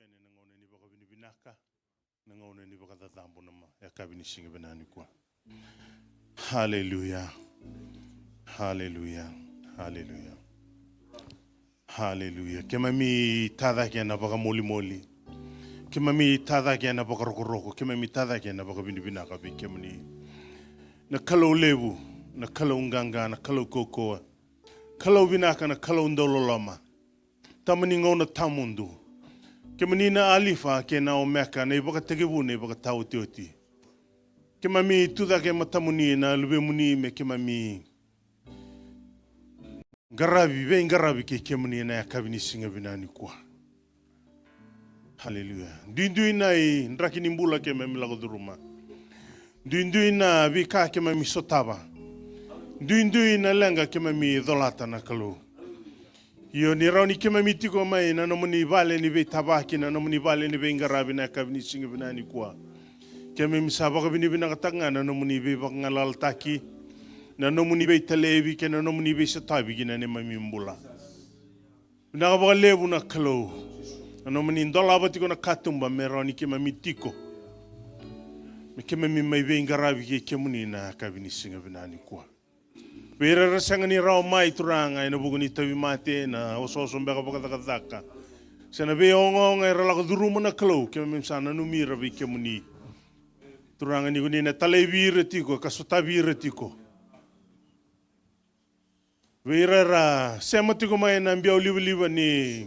tuene na ngone ni baka bini binaka na ngone ni baka tatambo nama ya kabini singa benani kwa. Hallelujah. Hallelujah. Hallelujah. Hallelujah. Kema mi tada kia na baka moli moli. Kema mi tada kia na baka roko roko. Kema mi tada kia na baka bini binaka bi kema ni. Na kalau lebu, na kalau nganga, na kalau kokoa. Kalau binaka na kalau ndolo lama. Tamani ngona tamundu. Kema ni na alifa ke na omeka na ibaka tegebu na ibaka tau teoti. Kema mi tuda ke matamuni na lube muni me kema mi garabi be garabi ke kemuni na yakabini singa binani kwa. Hallelujah. Duindui na I ndraki nimbula ke me milago duruma. Duindui na bika ke me misotaba. Duindui na lenga ke me mi dolata na kalu. Yo ni rauni ke me mitiko mai na nomuni vale ni be tabaki na nomuni vale ni be garabi na yakabini singa binani kwa. Kami misabaka bini binakatanga na nomuni be bakangalal taki na nomuni be televi ke na nomuni be satabi kina ne mamimbula. Binakabaka lebu na kalau na nomuni ndola batiko na katumba meroni ke mamitiko. Me ke mami mai be ngarabi ke kemuni na kabini singa binani kwa. Bera rasanga ni rao mai turanga ina buguni tabi mate na oso mbeka bakataka. Sana be ongo ngai rala duruma na kalau ke mami sana numira be kemuni. Turanga ni kunina talevira tiko kasotavira tiko. Vera sema tiko mai na mbia oliva ni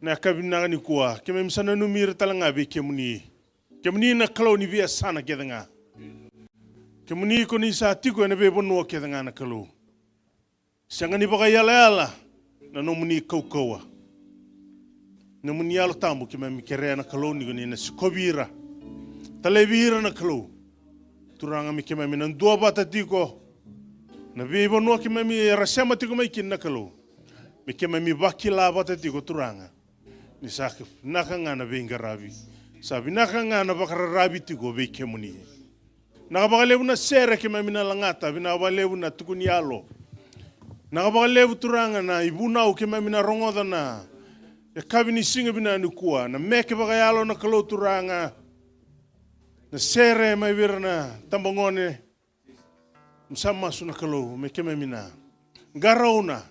na kabina ni kuwa keme msana numira talanga be kemuni. Kemuni na kalau ni via sana kedanga. Kemuni ko ni sa tiko na be bonua kedanga na kalau. Sanga ni baka yala na nomuni kaukawa. Nomuni yalo tambu keme mikere na kalau ni kunina sikobira. Talevira na kalau turanga mi kema mi nan dua bata tiko na vivo no kema mi rasema tiko mai kin na kalau mi kema mi bakila bata tiko turanga ni sak nakanga na venga rabi sabi nakanga na bakara rabi tiko be kemuni na bakalebu na sere kema mi na langata bina balebu na tukunialo na bakalebu turanga na ibuna o kema mi na rongoda na ya kabini singa bina nukua na meke bakayalo na kalau turanga na sere mai virna tambangone msama suna kalau me keme mina garauna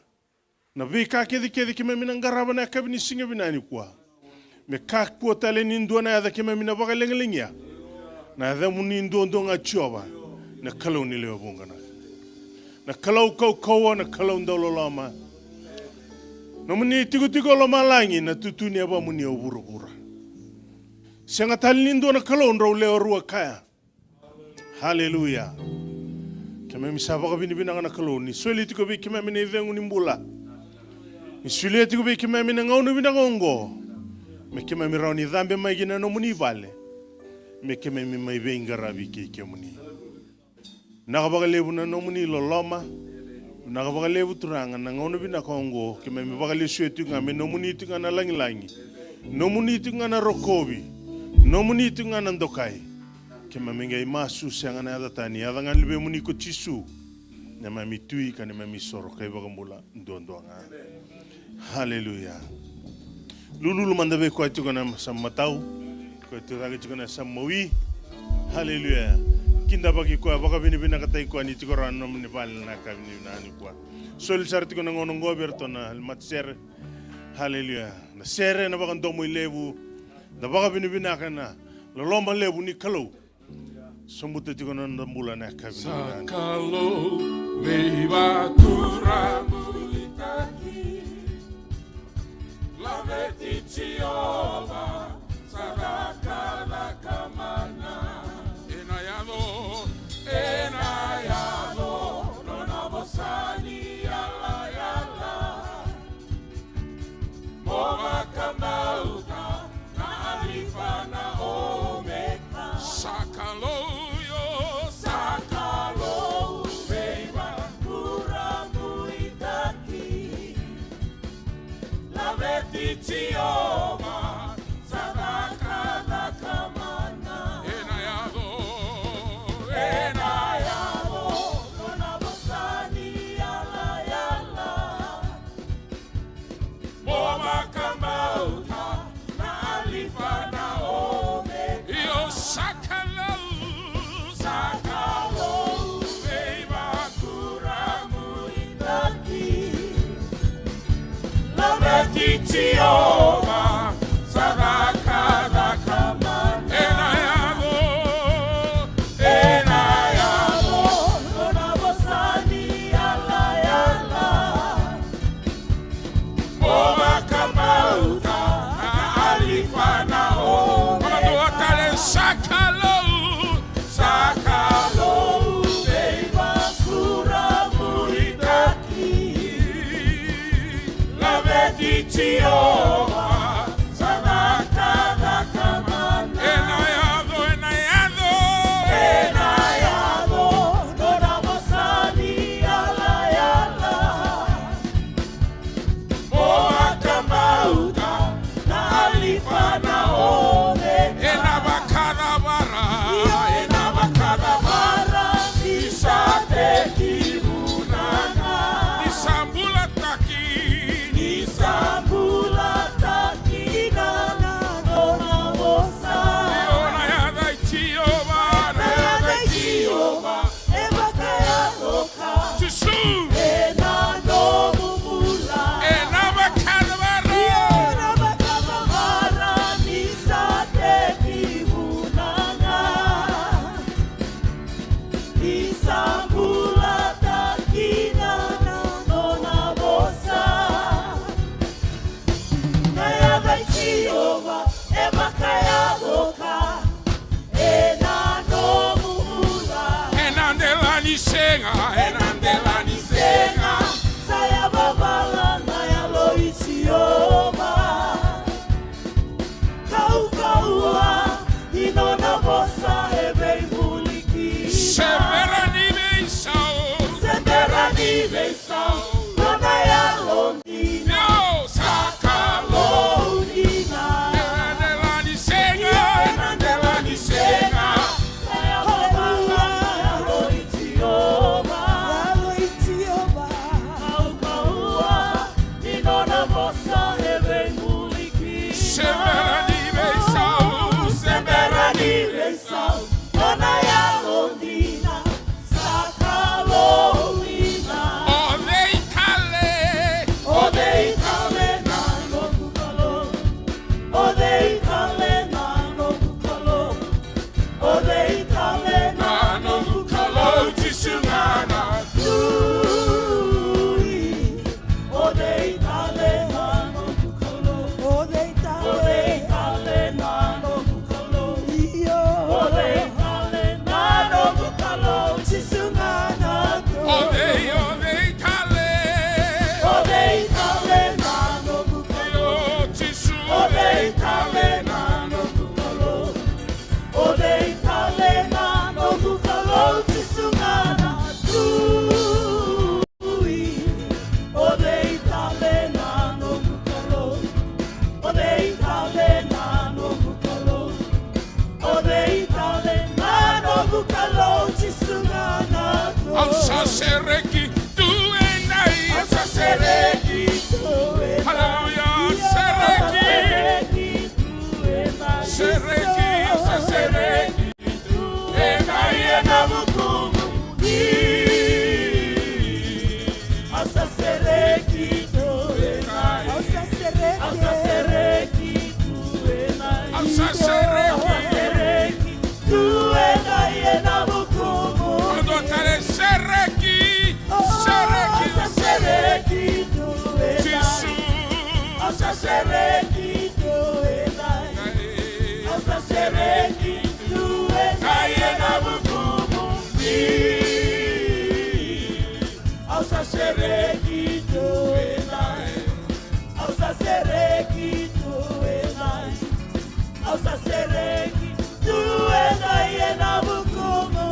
na vika kedi keme mina garaba na kabini singa binani kwa me kak po tale nindo na ya keme mina baka lengelingya na da muni ndo nga choba na kalau ni leo bunga na kalau kau na kalau ndolo lama na muni tigo lama langi na tutuni aba muni obura Senga talindo na kalau nro leo rua kaya. Hallelujah. Kame misaba ka binibinanga na kalau ni sweli tiko bi kime mine vengu nimbula. Ni sweli tiko bi kime mine ngaunu binangongo. Me kime mirao ni dhambe mai gina no muni vale. Me kime mi mai venga rabi ke muni. Nakabaka lebu na no muni loloma. Nakabaka lebu turanga na ngaunu binakongo. Kime mi baka le sweti ngame no muni tinga na langi. No muni tinga na rokobi. No muni tunga nandokai. Kema mengai masu sianga na adatani. Adangan libe muni ko chisu. Na mami tui ka na mami soro. Kaya baka mula ndoanga. Hallelujah. Lulu mandabe kwa ito na sa matau. Kwa ito ragi na sa mawi. Hallelujah. Kinda baki kwa baka binibina katay kwa ni tiko rano muni pala na kabinibinani kwa. Sol sarti ko na ngonong goberto na matser. Hallelujah. Na sere na baka ndomo ilebu. Da baka binibina na lolomba lebu ni kalau sombuta tiko na ndambula na kabina sakalo beba turamu itaki laveti chiova sadaka la kamana enayado nona bosani yala mova kamauta Alifana Omega Sakalo Beba Kuramu Itaki Laveti Chioma Sadaka la Kamana Enayado Nona Bosani Yala Moma Kamauta Jehova, sadaka dhakamana. Enayabo, nonabosani yala yala. Oba kamauta, na alifana omega. Sakalo, beba kura muritaki. Laveti Jehova, sadaka dhakamana. Enayabo, nonabosani yala yala. Oba kamauta, na alifana omega. Enabakadabara, isate kibunana. Isambula takinana, nonabosa. Nayadai Jehova, ebakayadoka. Enano mumula. Enabakadabara, isate kibunana. Isambula takinana, nonabosa. Nayadai Jehova, ebakayadoka. Enano mumula. Senga, saya babala na yalo Jehova. Kau-kaua, inona bosa ebe muliki. Seberani besau, nona yalo nina. Sakalo nina. Enandelani senga, saya babala na yalo Jehova. Kau-kaua, inona bosa ebe muliki. Seberani besau, nona yalo nina. Sakalo nina. Odeitale na no kukalo. Odeitale na no kukalo. Odeitale na no kukalo. Tisungana tui. Odeitale na no kukalo. Odeitale na no kukalo. Odeitale na no kukalo. Tisungana tui. Odeitale na no kukalo. Odeitale na no kukalo. Odeitale na no kukalo. Tisungana tui. Odeitale na no kukalo. Odeitale na no kukalo. Odeitale na no kukalo. Tisungana tui. Sereki, tu enai. Sereki tu enai. Hallelujah, Sereki. Sereki, tu enai enamukumu. Asa sereki tu enai. Asa sereki tu enai. Asa sereki. Tu enai enamukumu. Quando tare Sereki, Asa sereki tu enai. Jesus. Asa sereki tu enai. Asa sereki tu enai enamukumu. Asa sereki tu enai. Asa sereki tu enai. Asa sereki tu enai enamukumu.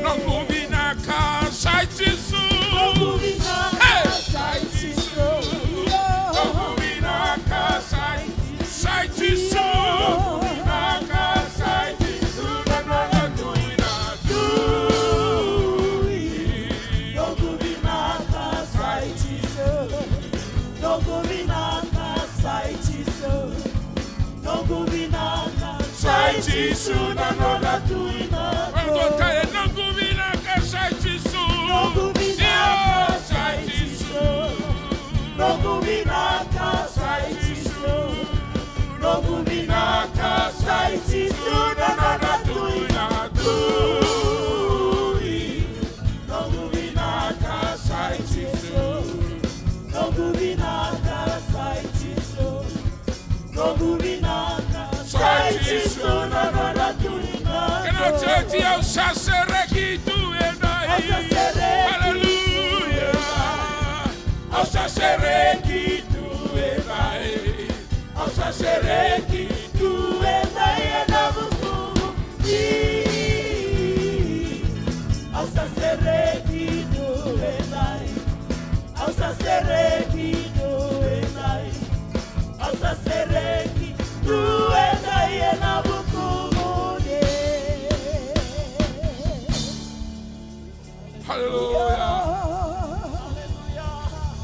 Non combina casa Jesus. Hey! Sai Jesus. Non combina casa, sai Jesus. Jisu na nona tuina Quando cai non combina casa Jesus. no gubina sai Jisu no gubina sai Jisu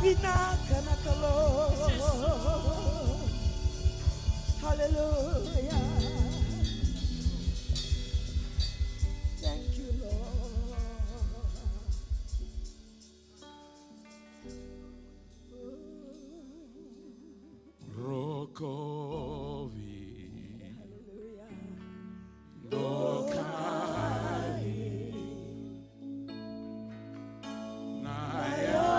binaka na kalo. Hallelujah. Thank you, Lord. Rokovi. Hallelujah. Dokali. Naya.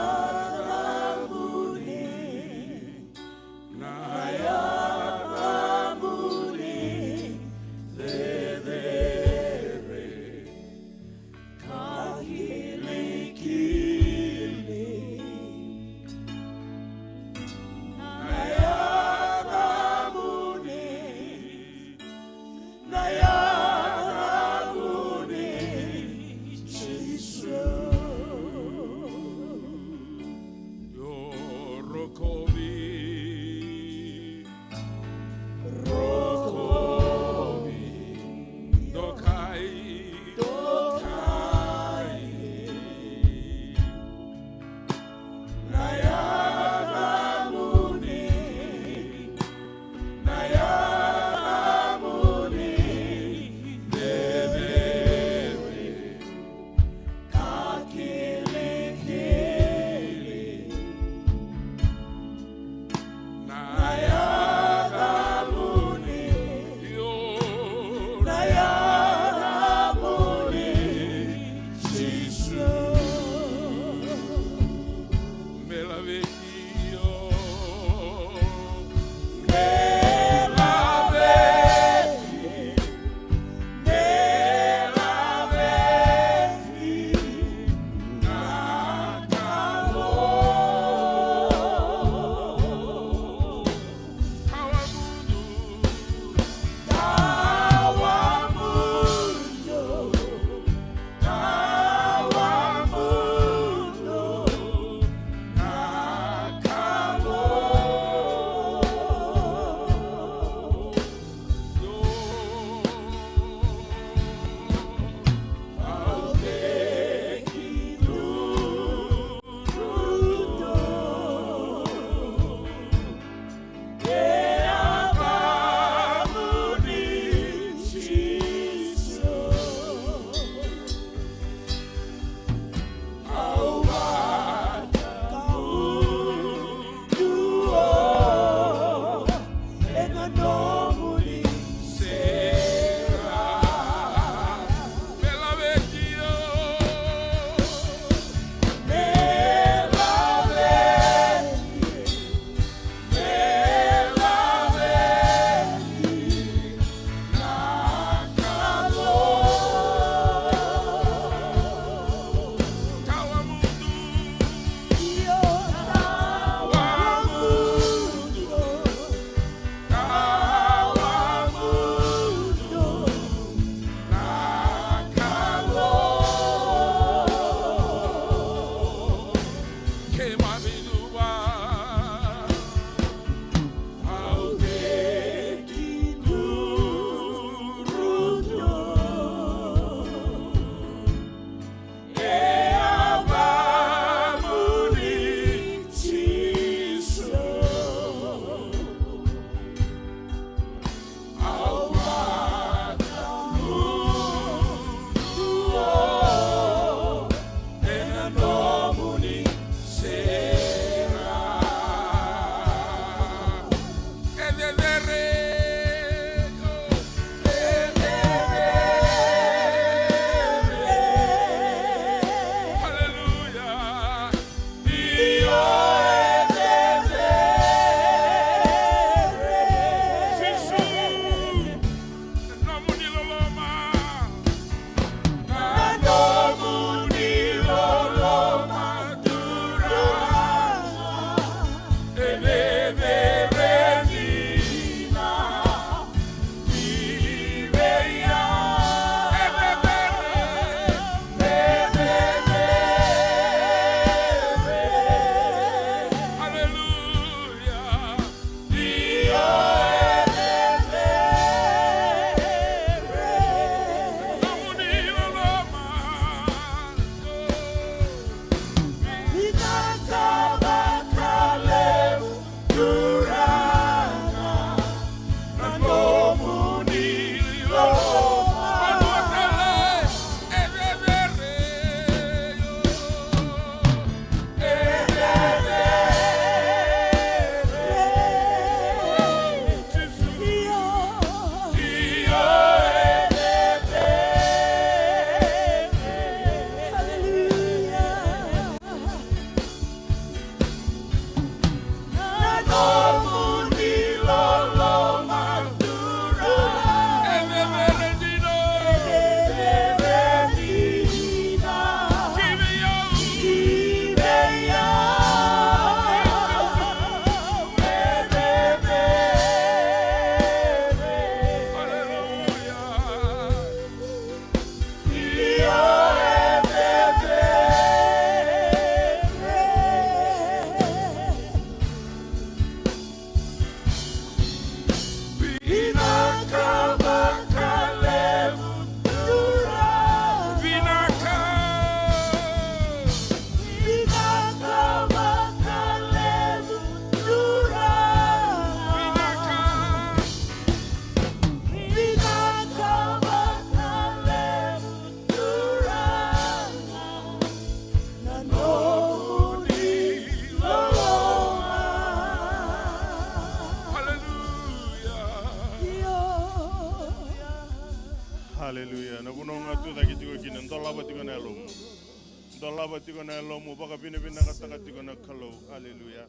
Dolaba tiko na lomo baka bina kataka tiko na kalau. Hallelujah.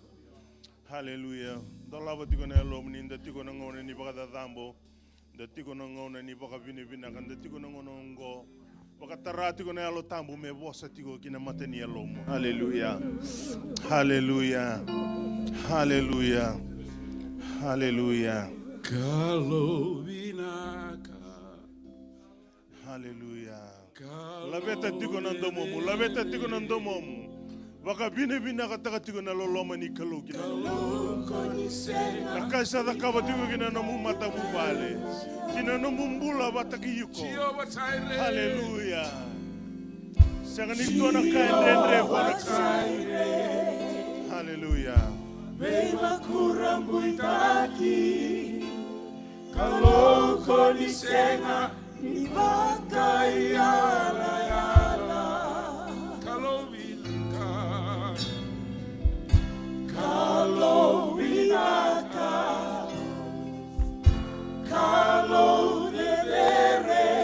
Hallelujah. Dolaba tiko na lomo ni nda tiko na ngone ni baka dadambo. Nda tiko na ngone ni baka bina kan nda tiko na ngono ngo. Baka tara tiko na alo tambo me bosa tiko kina mate ni lomo. Hallelujah. Hallelujah. Hallelujah. Hallelujah. Kalau binaka. Hallelujah. Labeta tiko na ndomomu, labeta tiko na ndomomu. Baka bine kataka tiko na loloma ni kalau kina loloma. Nakasa da kaba tiko kina namu mata mubale. Kina namu mbula bataki yuko. Hallelujah. Sangani tona kaendrendre wana kaire. Hallelujah. Beba kurambuitaki kalau koni senga ni bakai yala yala Kalau binaka. kalau binaka kalau dedere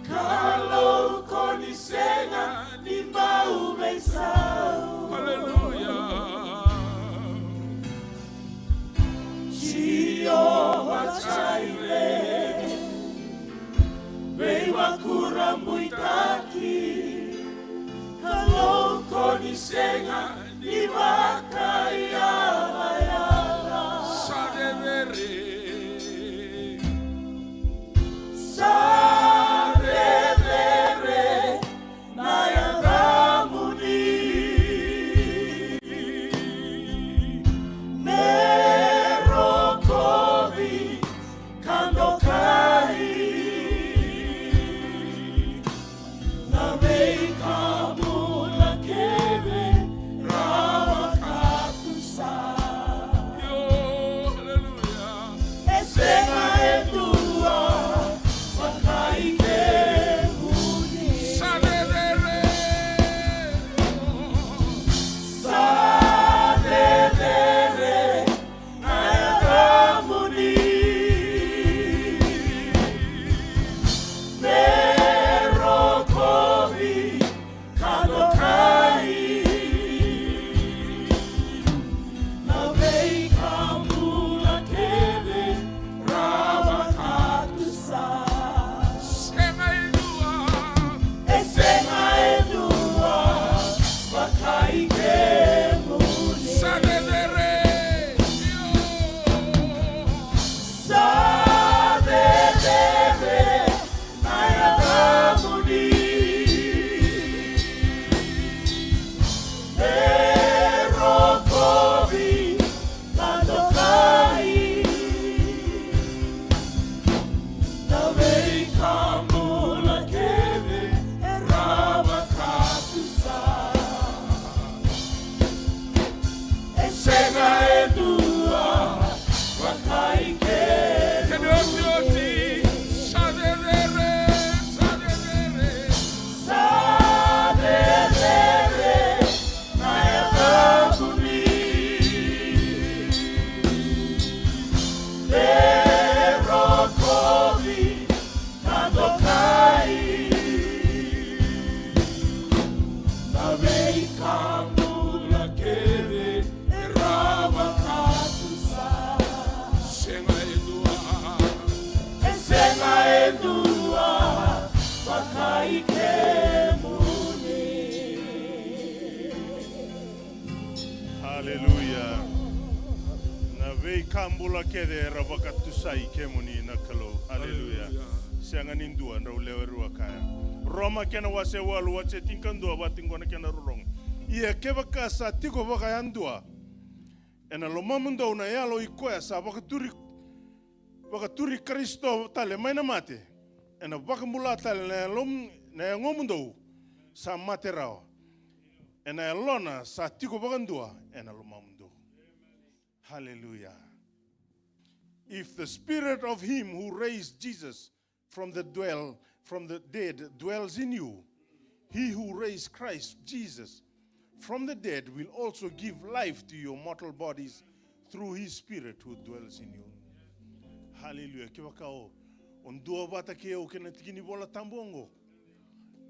kalau koni senga ni bau besau. Hallelujah. Jehovah Jireh, Beba kurambuitaki, kalau kau disenga di bakai yala yala. Sadevere. Sadevere, nayangamuni. Merokobi, kandokai. Nabei kamu lakebe, rawakatusa. Yo, hallelujah. Esenga edua, wakaike muni. Sadevere. Sadevere, nayangamuni. Merokobi, kandokai. Nabei kamu lakebe, rawakatusa. Sema idua. Esenga edua, wakaike muni. Sadevere. Yo. Sadevere, nayangamuni. Merokobi, kandokai. Nabei kamu lakebe, rawakatusa. Esenga edua, wakaike Kedosioti. Sadevere. Sadevere. Sadevere, nayangamuni. Merokobi, kandokai. Nabei kamu lakebe, rawakatusa. Sema idua. Esenga edua, wakaike muni. Hallelujah. Na vei kambula kede rabakatusai kemuni na kalau. Hallelujah. Sianga nindua na ulewa rua kaya. Roma kena wase walu wase tinkandua batingona kena rurong. Ia keba kasa tiko baka yandua. Ena lomamundo una yalo ikoya sa bakaturi Kristo tale maina mate. Ena bakamula tale na ngomundo sa mate rao. Ena lona sa tiko bakandua ena lomamundo. Hallelujah. If the spirit of him who raised Jesus from the dead dwells in you, he who raised Christ Jesus from the dead will also give life to your mortal bodies through his spirit who dwells in you. Hallelujah. Kiwa kao ondua bata keo kena tikini bola tambongo.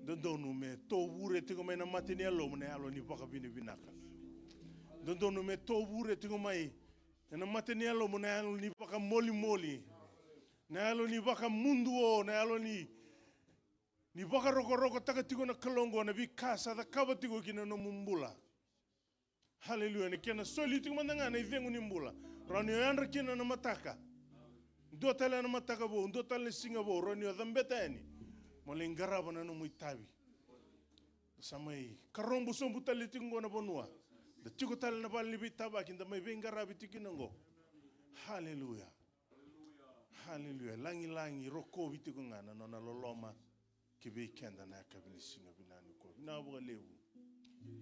Dondonu me to wure tigo mai na matini alo mune alo ni baka bini binaka. Dondonu me to wure tigo mai na matini alo mune alo ni baka moli. Na alo ni baka mundu o na alo ni baka roko taka tigo na kalongo na bikasa da kaba tigo kina no mumbula. Haleluya ni kena soli tigo mandanga na ivengu ni mbula. Rani yandra kina na mataka. Ndo tala na mataka bo, ndo tala singa bo, rani o dhambeta yani. Mole ngaraba na no muitabi. Samai karombo sombu tali tingo na bonua. Da tigo tala na bali bitaba kinda mai vengarabi tikinango. Haleluya. Haleluya. Langi roko bitigo ngana no na loloma kibe kenda na kabini singa binani ko. Na boga lewu.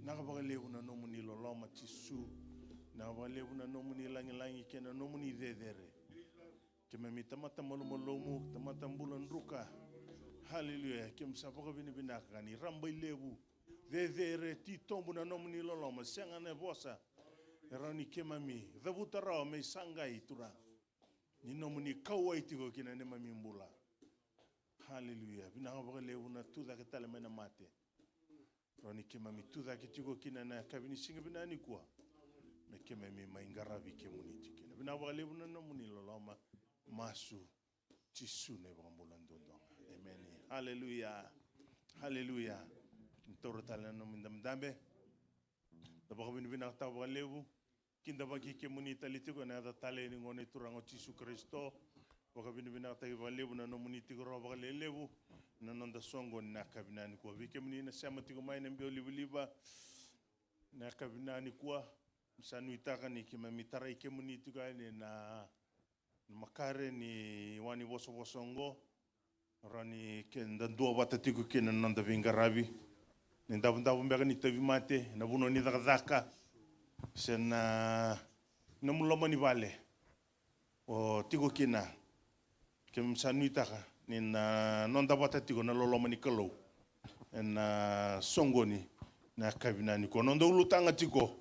Na boga lewu na no muni loloma tisu. Na boga lewu na no muni langi kena no muni dedere. Kema mitamata malumolomu, tamata mbulan ruka. Haleluya. Kem sapoka bini binaka ni rambai lewu. Dedere ti tombu na no muni loloma senga ne bosa. Rani kema mi. Dhabutarao me sangai tura. Ni no muni kawai tigo kina ne mami mbula. Haleluya. Binanga boka lewu na tuda ketale mena mate. Rani kema mi tuda kitigo kina na kabini singa binani kuwa. Me kema mi maingarabi kemuni tikina. Binanga boka lewu na no muni loloma. Masu tisu ne bambulan dondong. Amen. Haleluya. Haleluya. Ntoro tala no mindamdambe. Da baka binibina ta boka lewu. Kinda bagi kemuni talitigo na da tale ni ngone turango tisu Kristo. Baka binibina ta boka lewu na no muni tigo ro boka lewu. Na nonda songo na kabinani kwa. Bikemuni na sama tigo mai na mbio liba. Na kabinani kwa. Msanu itaka ni kima mitara ikemuni tigo ni na makare ni wani boso rani kenda dua wata tiku kena nanda vingarabi ni ndabu mbega ni tavi mate na buno ni dhaka sen na muloma ni vale o tiku kena kem sanuitaka ni na nanda wata tiku na loloma ni kalau na songo ni na kabina ni ko nanda ulutanga tiko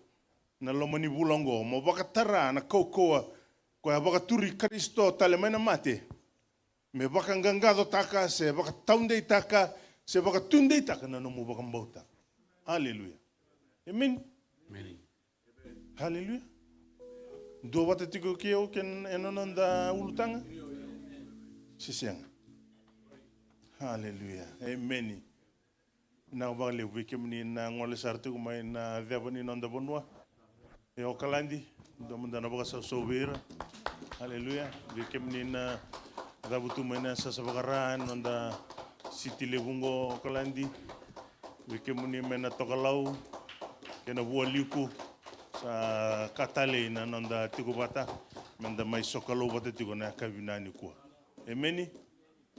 na loma ni bulongo mo bakatara na kokoa kwa baka turi Kristo tale mena mate. Me baka ngangado taka, se baka taunde taka, se baka tunde taka na no mo baka mbauta. Haleluya. Amen. Amen. Haleluya. Do wata tiko kio ken enononda ulutanga. Sisianga. Haleluya. Amen. Na baka lewe kemni na ngole sartu kumai na devani nonda bonwa. E okalandi. Domanda na baka sa sobera. Haleluya. Vikemni na dabutu mena sa sabakaran nonda City Lebungo Kalandi. Vikemni mena tokalau kena bualiku sa katale na nonda tikubata menda mai sokalo bata tigo na kabinani kwa. Ameni.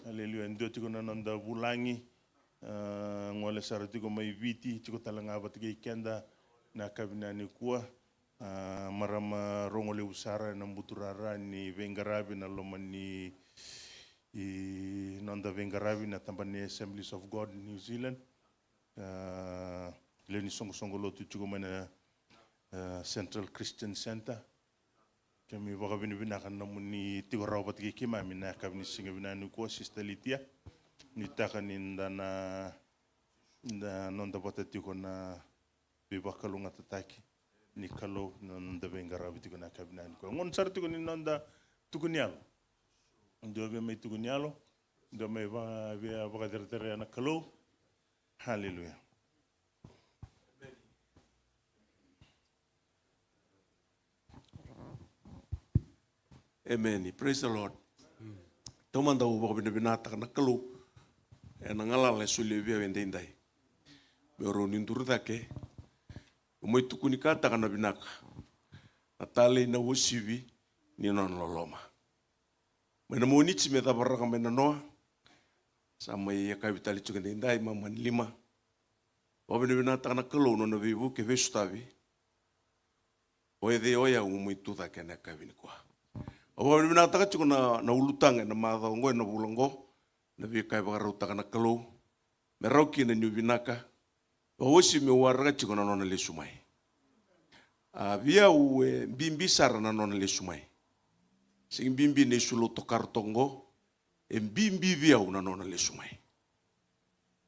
Haleluya. Ndio tigo na nonda bulangi ngole sara tigo mai viti tigo talanga bata kenda na kabinani kwa. Marama rongole usara na mbuturara ni vengarabi na lomani nonda vengarabi na tambani Assemblies of God New Zealand leni songo lotu chugo mana Central Christian Center kami baka binibina kan namuni tigo rawat ki kima mina kabini singa bina nuko Sister Litia nitaka ninda na nonda bata tigo na bibakalunga tataki ni kalau nonda vengarabi tigo na kabinani ko ngon sar tigo ni nonda tukunialo ndo be mai tukunialo ndo mai va dertere na kalau. Haleluya. Amen. Praise the Lord. Tomanda ubo binata na kalau na ngala le suli via vendendai bero nindurda ke umoi tukunika taka na binaka natale na wosivi ni non loloma mena monitsi me tabaraka mena noa sama ya kapitali tukende ndai maman 5 wabene binata na kalo no vivu ke vestavi oede oya umoi tuta ke na kabini kwa wabene binata ka na ulutanga na madha ngo na bulongo na vi kai bagarauta na kalo merauki na nyubinaka owosi me warga chiko na nona le sumai via uwe bimbi sara na nona le sumai sing bimbi ne sulo to kartongo bimbi via una nona le sumai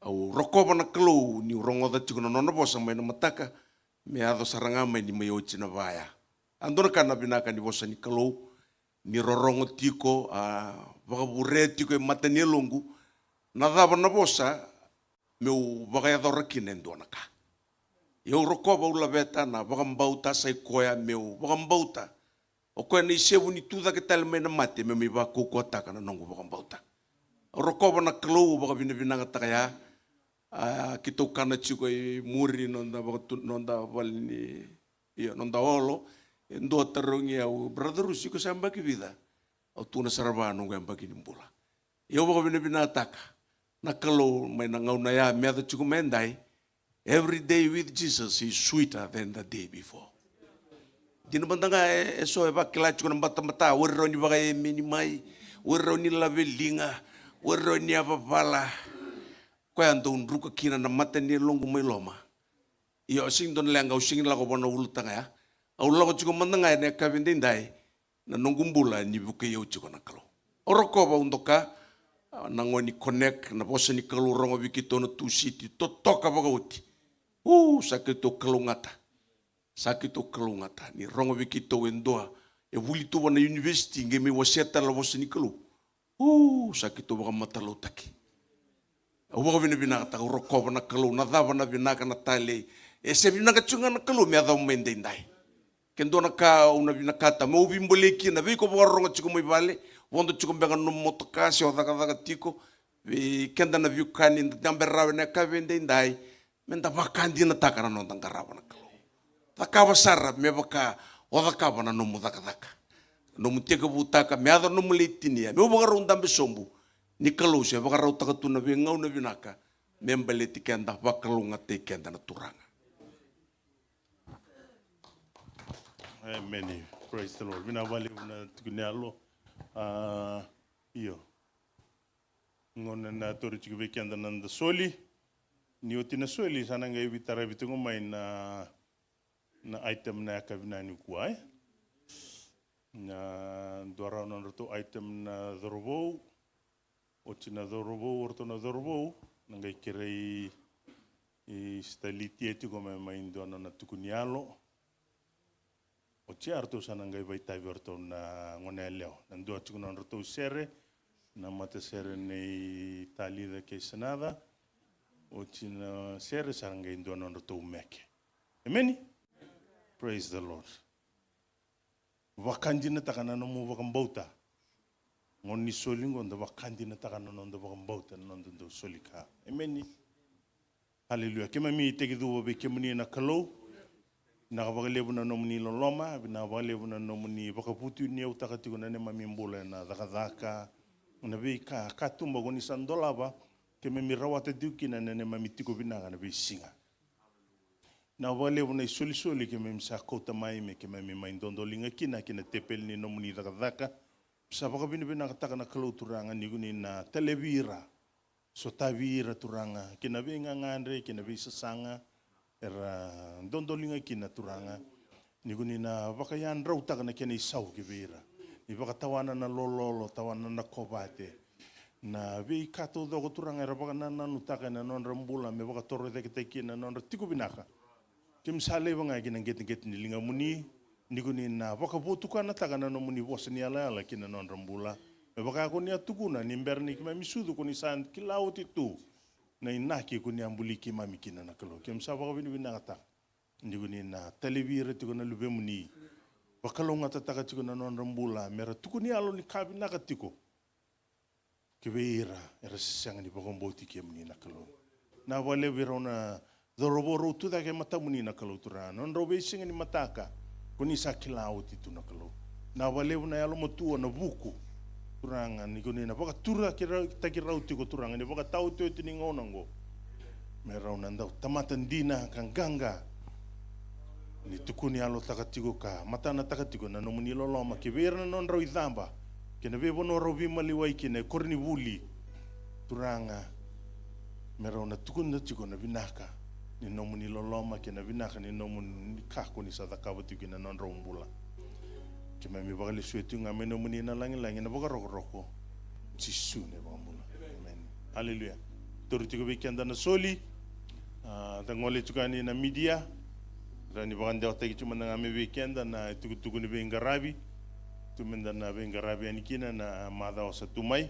Au rokoba na kalau ni urongo da chiko na nona bosa mai na mataka me ado saranga mai ni mai ochi na vaya. Andona kana binaka ni bosa ni kalau ni rorongo tiko a vakabure tiko e matani longu na dava na bosa meu vakaya dora kinen dona ka. Eu rokoba ula beta na vakambauta sai koya meu vakambauta. O koe ni sevu ni tuda ke tala mai na mate me mi va koko taka na nongo vakambauta. Rokoba na kalau vakabina binanga takaya ki tau kana tiko i muri nonda valini ia nonda olo ndo tarongi au brother usiko samba ki vida au tuna saravano ngamba ki nimbula eu vou bina taka na kalo mai na ngau na ya me da tiko mendai every day with Jesus is sweeter than the day before dina bandanga so e bakila tiko na mata werro ni baga e minimai werro ni lavelinga werro ni avvala koe ando unruka kina na matani longu mai loma. Ia sing don lenga using lago bona ulutanga ya. Au lago chiko mandanga ne kavindindai na nongumbula ni buke yo chiko na kalo. Oroko ba undoka na ngoni connect na bosa ni kalo rongo bikito no tu city to toka baga uti. Sakito kalungata. Sakito kalungata ni rongo bikito wendoa e wulito na university ngemi waseta la bosa ni kalo. Sakito baga matalo taki. Uwa vina binaka ta rokoba na kalau na dava na binaka na tale e se binaka chunga na kalau me ada umende ndai kendo na ka una binaka ta mo bimbole ki na viko boronga chuko mai vale wondo chuko benga no motoka se o daga tiko vi kenda na viu kani ndambe rawe na ka vende ndai menda vakandi na takana no tangarawa na kalau takava sara me baka o dakava na no mudaka no muteka butaka me ada no mulitinia me boga rondambe sombu ni kalau se baka rau taka tuna vi ngau na vinaka membele ti kenda vakalunga te kenda na turanga. Amen. Praise the Lord. Vina vale una tukunealo iyo ngona na tori chikuve kenda nanda soli ni otina soli sana ngai vitara vitungo mai na item na kavina ni kuai na dora na roto item na dorobo o tina dorobo orto na dorobo nangai kirei i staliti eti come mai indona na tukunialo o ciarto sana ngai vai tai orto na ngone leo nando tukuna orto sere na mate sere nei tali da ke sanada o tina sere sana ngai indona orto meke amen. Praise the Lord. Wakandi na takana no mo wakambauta ngoni solingo ndo wakandi na takana no ndo wakambauta no ndo solika amen. Hallelujah. Kema mi tekidu be kemuni na kalo na wakalebu na nomuni loloma na wakalebu na nomuni wakaputu ni utakatiku na nema mimbula na dakadaka na be ka katumba goni sandolaba kema mi rawata duki na nema mitiko binaga na be singa na wakalebu na soli kema mi sakota mai me kema mi maindolinga kina tepel ni nomuni dakadaka sa wakabini binaga takana kalo turanga niguni na televira so tavira turanga kina venga ngandre kina visa sanga era dondolinga kina turanga niguni na vakayan rau takana kina isau kivira ni vakatawana na lololo tawana na kobate na vi kato dogo turanga era vakana na nutaka na non rambula me vakatoro de kina non tiku binaka kim sale vanga kina get ni linga muni niguni na vakabutuka na takana no muni bosni ala kina non rambula me baka ko ni atukuna ni mberni kima misudu ko ni san kilauti tu na inaki ko ni ambuli kima mikina na kalo kem sa baka bini ngata ndigo ni na televire tiko na lube muni bakalo ngata taka tiko na non rambula mera tukuni alo ni kabi na katiko kebeira era sanga ni baka mboti kem ni na kalo na wale virona doroboro tu da ke mata muni na kalo tura non robe singa ni mataka ko ni sa kilauti tu na kalo na wale na alo motu na buku turanga ni ko ni na baka tura kira takirau tiko turanga ni baka tau tu tini ngonango me rauna ndau tamata ndina kanganga ni tukuni alo takatiko ka matana takatiko na no muni loloma ke vera non ro idamba ke na bebo no ro bimali wai ke ne korni vuli turanga me rauna tukuni tiko na binaka ni no muni loloma ke na binaka ni no muni kako ni sadakawa tiko na non ro mbula kema mi bakali suetu nga meno muni na langi na baka roko roko jisu ne bambula amen. Hallelujah. toru tiga weekend na soli tangole juga ni na media rani bagande otai cuma na ngame weekend na tuku ni bengarabi tumenda na bengarabi anikina na mada osa tumai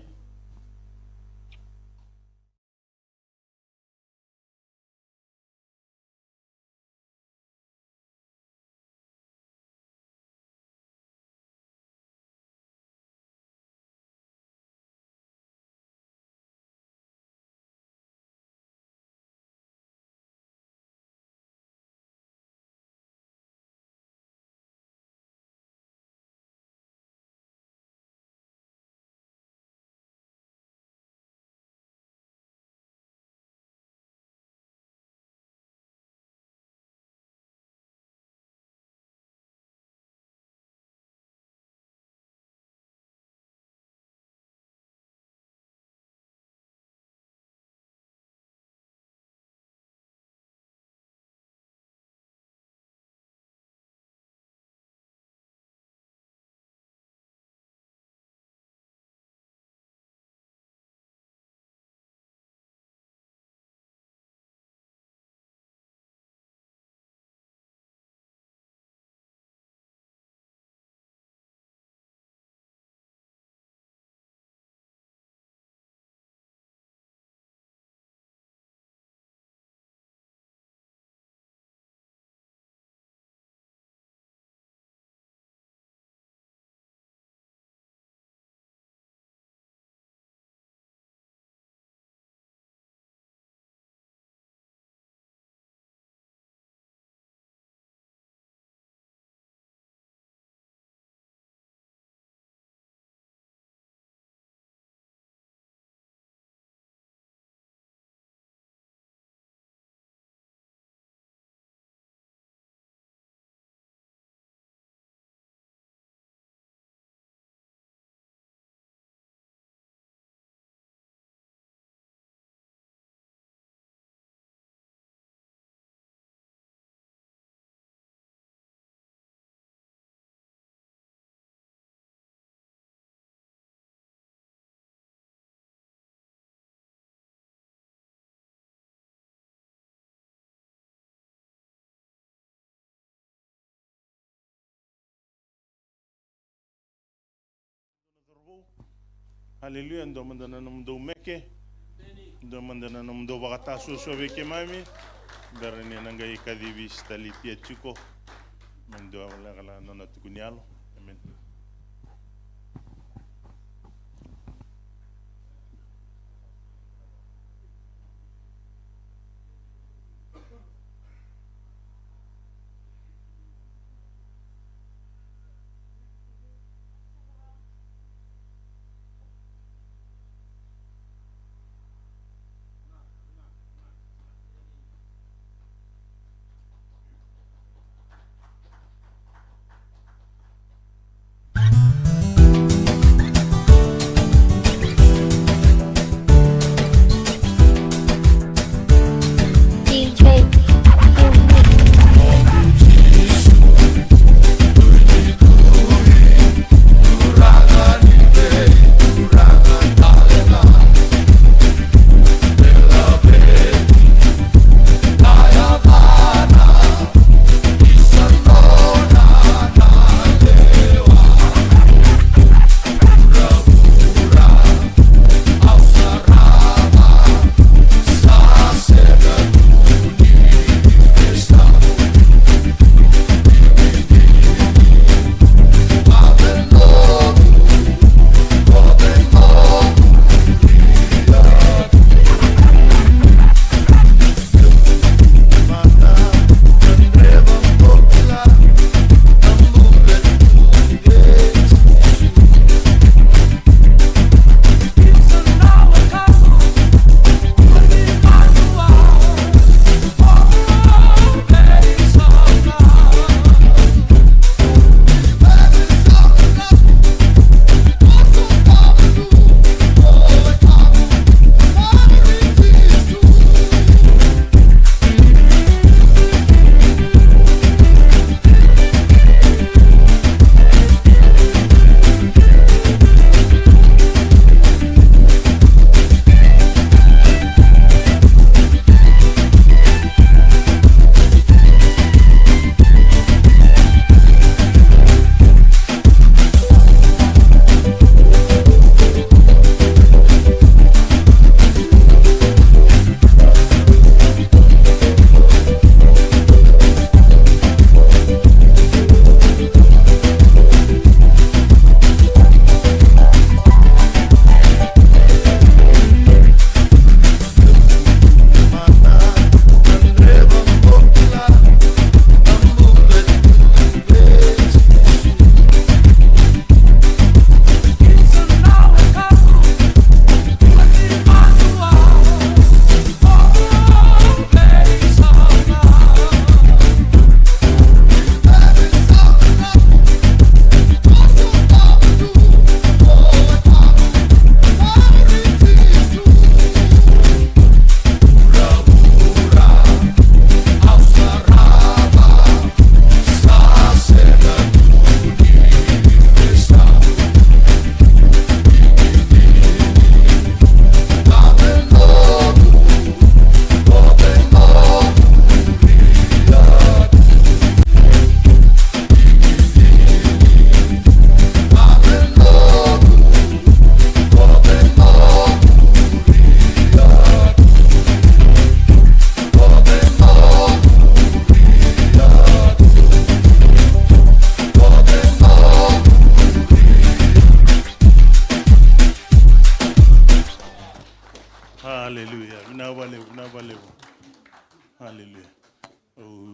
Haleluya, ndo mandana namdo meke, ndo mandana namdo bakata susu beke mami, darane nanga ikadibi stalitia chuko, mendo wala kala nona tukunialo, amen.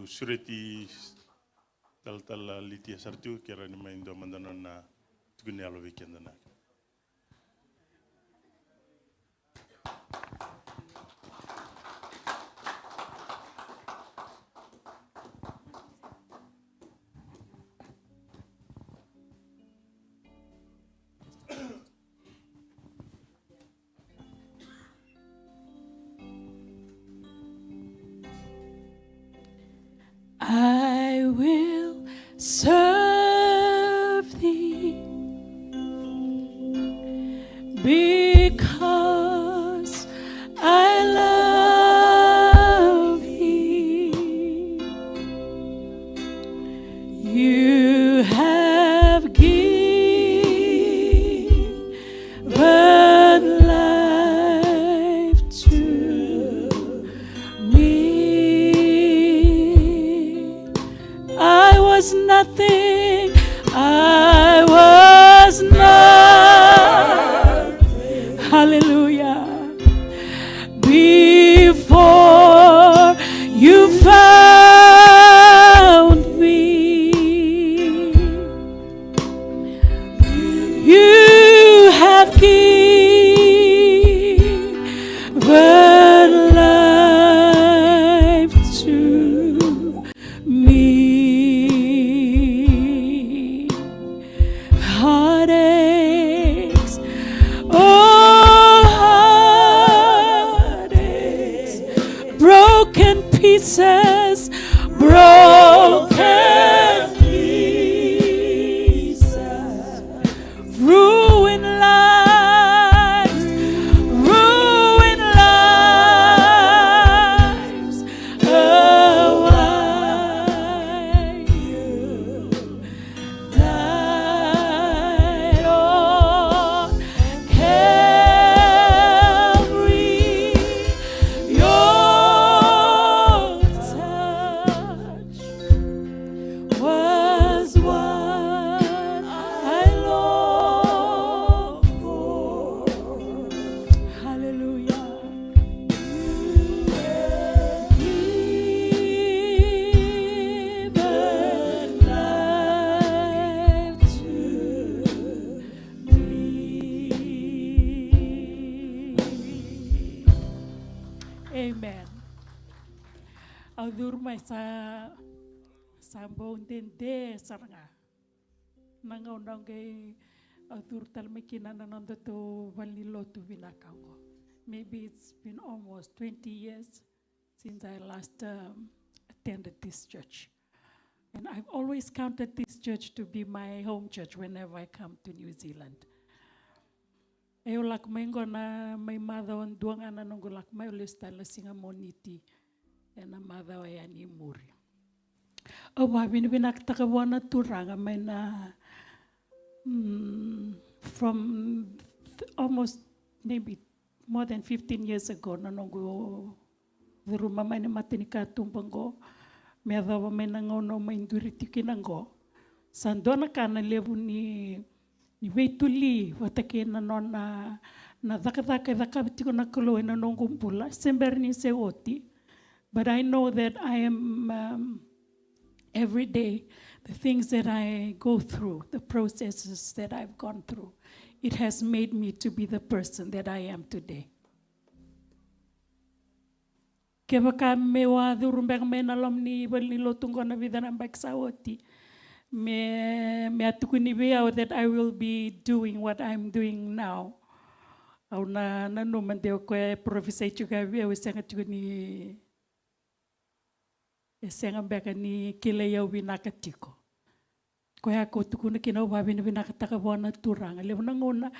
sureti tal litia sartu kira ni main do mandana na tukuni alo weekend na. I will serve thee because I love thee. You have given life to me. I was nothing, I was nothing, hallelujah, before you found me. You have given life to me. Heartaches, oh heartaches, broken pieces, broken pieces, ruined lives, ruined lives. Oh, why you died on Calvary. Your touch was what I long for. Hallelujah. Given life to me. Amen. Audur mai sa sambong dende saranga. Nangau nangge audur talmekina nanando to valilo to vinakango. Maybe it's been almost 20 years since I last attended this church. And I've always counted this church to be my home church whenever I come to New Zealand. Eu lak mengo na may mother on duang ana nongo lak may ulista la singa moniti na mother wa yani muri. O wabi ni binakta wana turanga may na from almost maybe more than 15 years ago na nongo the rumah may na matinika tumpango me adawa may nangono may induriti kinango sandona kana lebu ni weituli watake na nona na daka bitiko na kolo na nongumpula semberni se oti. But I know that I am every day the things that I go through, the processes that I've gone through, it has made me to be the person that I am today. Kebaka mewa durumbek menalom ni balilo tunggo na vida na baksawoti. Me atukuni bea that I will be doing what I'm doing now. Au na numan deo ko professor juga bea wisanga tukuni esenga beka ni kile ya winakatiko. Ko ya ko tukuna kina wabi na winakataka wana turanga. Lew nanguna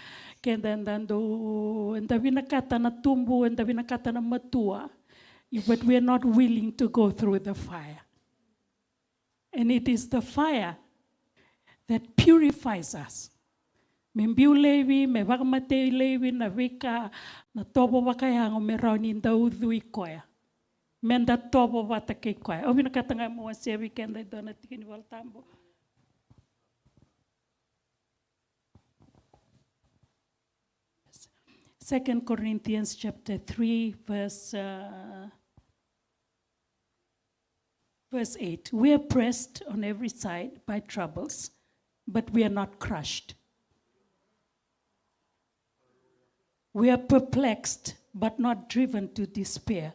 kenda ndando enda winakata na tumbu enda winakata na matua. But we are not willing to go through the fire. And it is the fire that purifies us. Membiu levi, me wakamate levi na wika na tobo wakayango me rauni nda udhu ikoya. Menda tobo watake ikoya. Obi nakatanga mua se weekend I dona tikini waltambo. Second Corinthians chapter 3 verse Verse 8, we are pressed on every side by troubles, but we are not crushed. We are perplexed, but not driven to despair.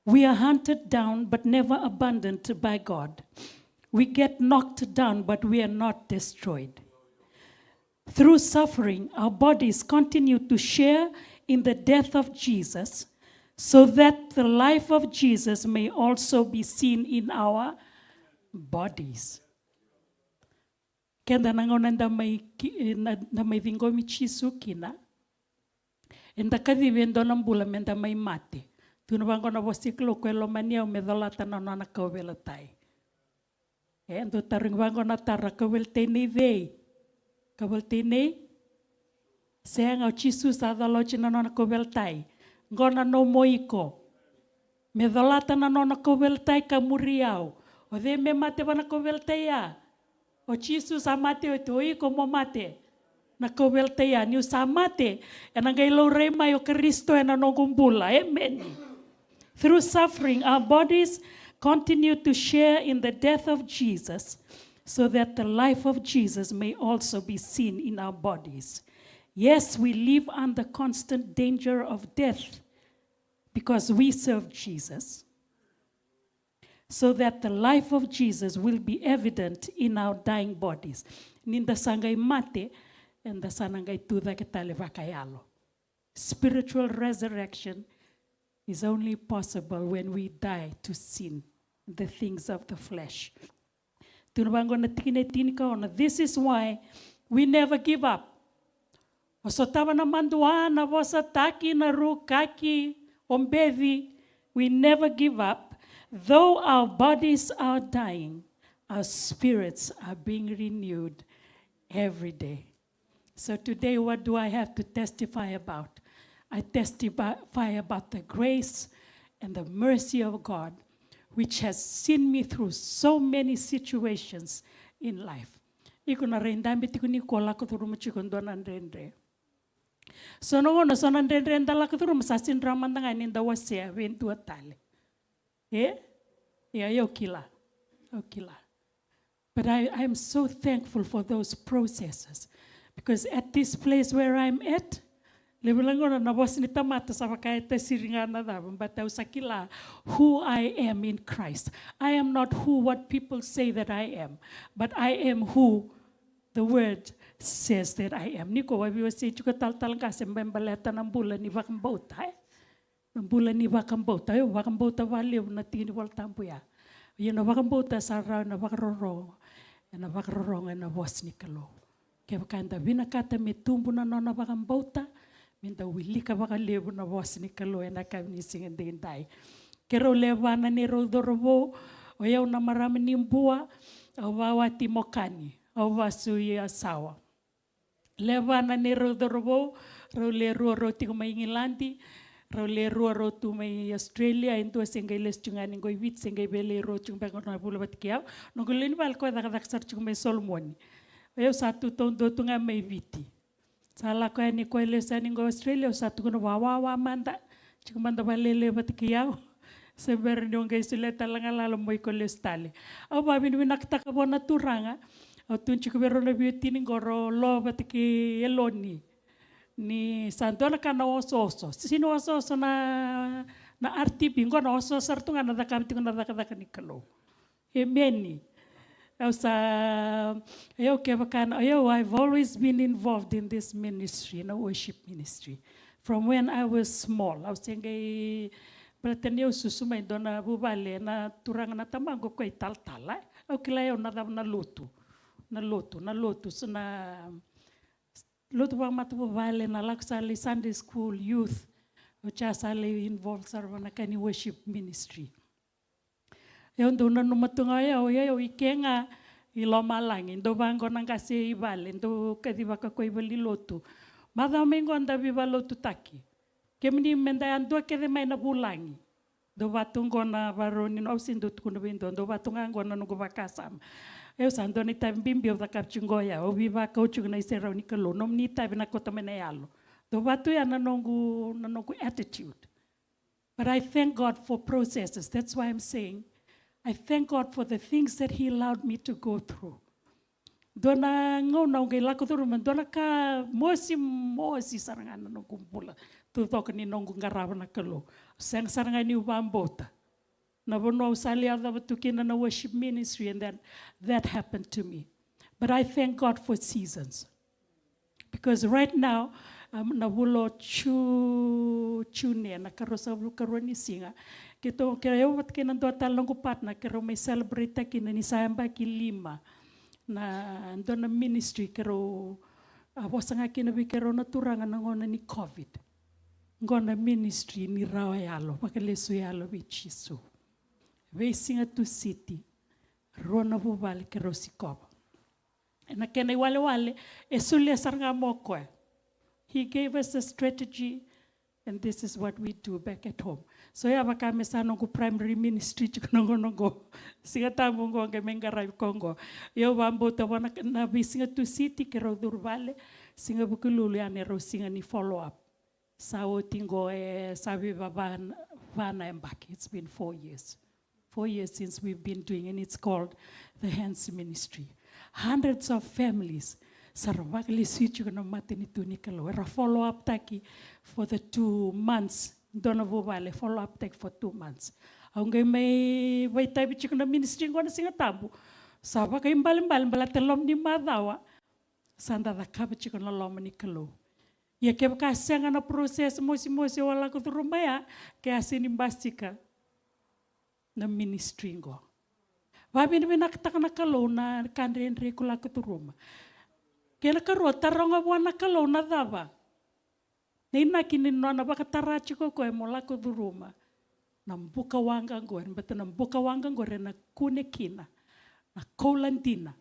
We are hunted down, but never abandoned by God. We get knocked down, but we are not destroyed. Through suffering, our bodies continue to share in the death of Jesus, so that the life of Jesus may also be seen in our bodies. Kenda nangona na may vingomi chisu kina. Enda kadivendo ng bula menda may mate. Tunabango na wasiklo kwelo mania umedolata na nana kawelatay. Endo taring bango na tara kaweltene vei. Kaweltene. Saya ngau chisu sa dalochi na nana kaweltay. Ngona no moiko. Medolata na nana kaweltay kamuriao. O de me mate bana kaweltay ya. O chisu sa mate o ito mo mate. Na kaweltaya niyo sa mate. And ang gailaw rema yo Kristo na nongumbula. Amen. Through suffering, our bodies continue to share in the death of Jesus, so that the life of Jesus may also be seen in our bodies. Yes, we live under constant danger of death because we serve Jesus, so that the life of Jesus will be evident in our dying bodies. Ninda sangay mate, and the sanangay tuda kitale vakayalo. Spiritual resurrection is only possible when we die to sin, the things of the flesh. This is why we never give up. Osotawa na manduana, wasataki na rukaki, ombevi. We never give up. Though our bodies are dying, our spirits are being renewed every day. So today, what do I have to testify about? I testify about the grace and the mercy of God, which has seen me through so many situations in life. Iko na rendambi tikuni kola ko turu mchikondo na ndendre. So no ndendre ndala ko turu masasin ramandanga ninda wasea ventu atale. Okila. But I am so thankful for those processes, because at this place where I'm at, but who I am in Christ. I am not what people say that I am, but I am who the word says that I am. Niko wabi wasi chuka tal kasi mbembaleta ng bula ni bakambota. Ng bula ni bakambota. Yo bakambota waliw na tini wal tambuya. Yo na bakambota sara na bakarorong. Na bakarorong na was ni kalo. Kaya kanda binakata may tumbo na nona bakambota. Minda wilika baka levo na was ni kalo na kamising and then die. Kero levana ni rodorobo o yaw na marami ni mbua o wawati mokani o wasui asawa. Levana ni rodorobo ro le roti ko may Ingilandi ro le roti may Australia into singailes chungani ngoi wit singai bele ro chung bangon na bula batkiaw nungulin bal ko dak sar chung may Solomon. O yaw satu tondo tunga may viti. Salah ko ni ko lesan ng Australia satu ko wawa manda chikumanda balele batkiyaw seber nyong guys suleta lang alalo mo ko lestale aw babin winakta ka bona turanga aw tunchi ko bero na beauty ning goro lo batki eloni ni santona kana ososo sino ososo na RTP ngono ososo sartunga na dakamti ko na dakadaka ni kalo emeni. I've always been involved in this ministry, in a worship ministry, from when I was small. I was saying, "Pratenyo susumay do na bubale na turang na tamago ko italtala." Kilayo na luto. So na luto pa matubale na laksali Sunday school youth, which asali involved sa na kani worship ministry. Yung doon na numatunga yaw ikenga ilomalang indo bango nang kasi ibal indo kadiba ka ko ibali lotu madamengo anda biba lotu taki kemni menda ando kede may na bulangi do batungo na baronin o sindo kuno bindo do batunga ngona nugo bakasam eu sando ni tambimbi o takapchingoya o biba ka uchung na isera ni kalo nom ni tabi na kota menayalo do batu ya nanongu attitude. But I thank God for processes. That's why I'm saying I thank God for the things that He allowed me to go through. Dona ngau nau ngai lako turu man dona ka mosi sarangana no kumpula tu toka ni nongu ngarawa na kalo sang saranga ni ubambota na bono usali ada batukina na worship ministry, and that happened to me. But I thank God for seasons, because right now na bulo chune na karosa bulo karoni singa kito kaya wat kina do talong ko partner kero may celebrate kina ni sayamba ki 5 na ando na ministry kero wasanga kina bi kero na turanga na ngona ni COVID ngona ministry ni rawa yalo makalesu yalo bichisu we singa tu city rona bubal kero sikoba na kena wale esulia saranga moko. He gave us a strategy, and this is what we do back at home. So ya baka mesano ko primary ministry nongo singa tambongo ke mengarai Congo. Yo bambo to wana na bisinga tu city ke ro durvale singa bukululu ya ne ro singa ni follow up. Sao tingo sabi baba vana embaki. It's been 4 years. 4 years since we've been doing, and it's called the Hands Ministry. Hundreds of families sarwakli situ kana matini tunikalo. Era follow up taki for the 2 months. Dona vale follow up take for 2 months. Aunque may wait time chikuna ministry ngona singa tabu. Saba kay mbal telom ni madawa. Sanda da kaba chikuna lom ni kalo. Ya ke ka senga na proses mosi wala ko rumaya ke asini bastika na ministry ngo. Wabi ni nakataka na kalo na kandre kula kuturuma. Kela karo taronga wana kalo na dava. Nina kini nona baka tarachi ko mola kuturuma. Nambuka wanga ngore bata nambuka wanga ngore na kune kina na kolandina.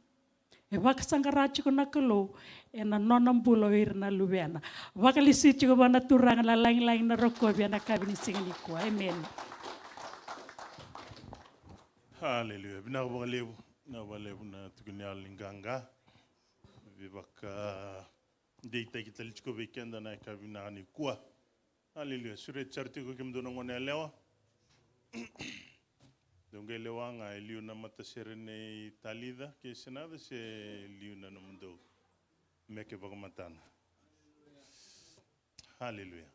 E baka sangarachi ko na kalo e na nona mbulo ir na lubiana. Baka lisichi ko wana turanga la laing na roko biana kabini singani ko. Amen. Hallelujah. Bina walebu na tukunya linganga. Vibaka deita kita lichko weekend na kabina ni kuwa. Hallelujah. Sure charti ko kim dono ngone lewa. Donge lewa nga liu na mata serene talida ke senada se liu na mundo meke bagamatana. Hallelujah.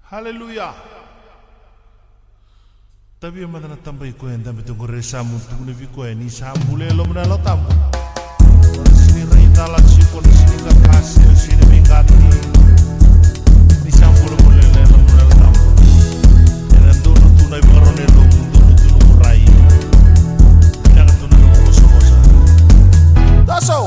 Haleluya. Tapi yang mana tambah iko yang tambah tunggu resamu tunggu nevi ko yang ni sambule lo menalo tamu. Sini raita la sipo ni sini kapasi sini mengati. Ni sambule boleh lo menalo tamu. Yang dono tunai barone lo dono tuno murai. Yang tuno lo kosa kosa. Daso.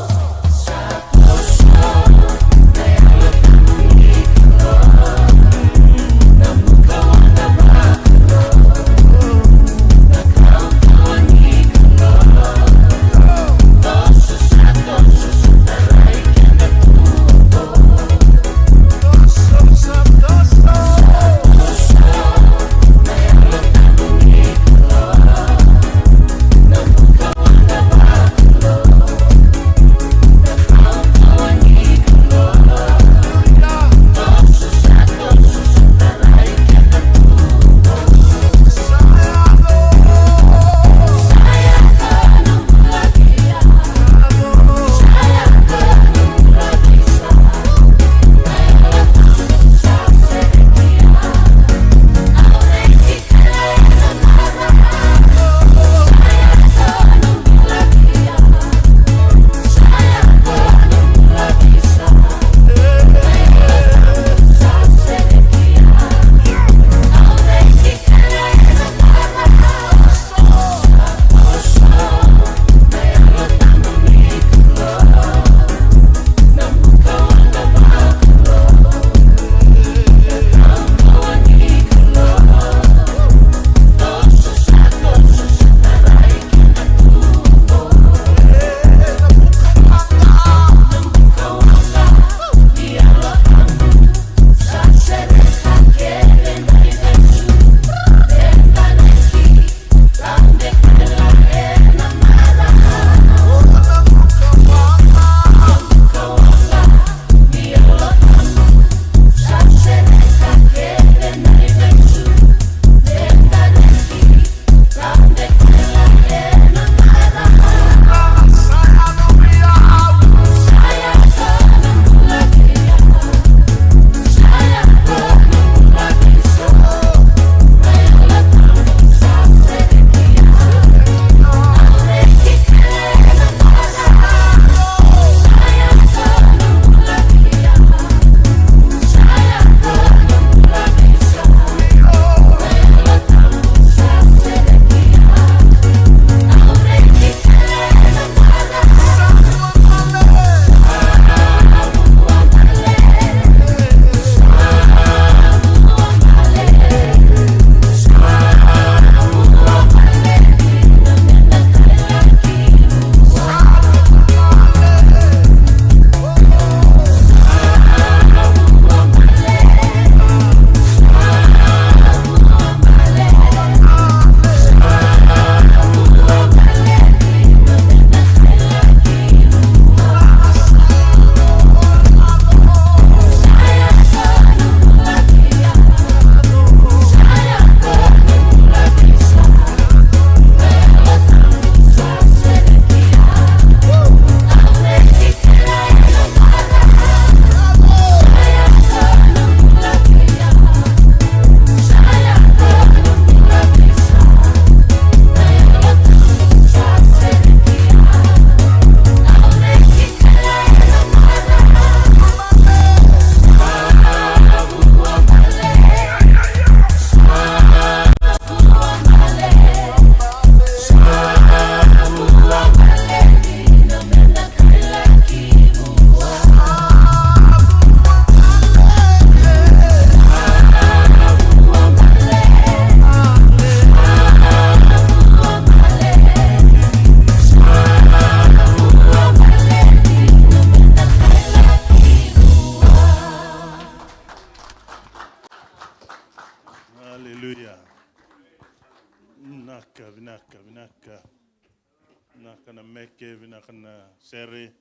Vinaka na meke, vinaka na sere.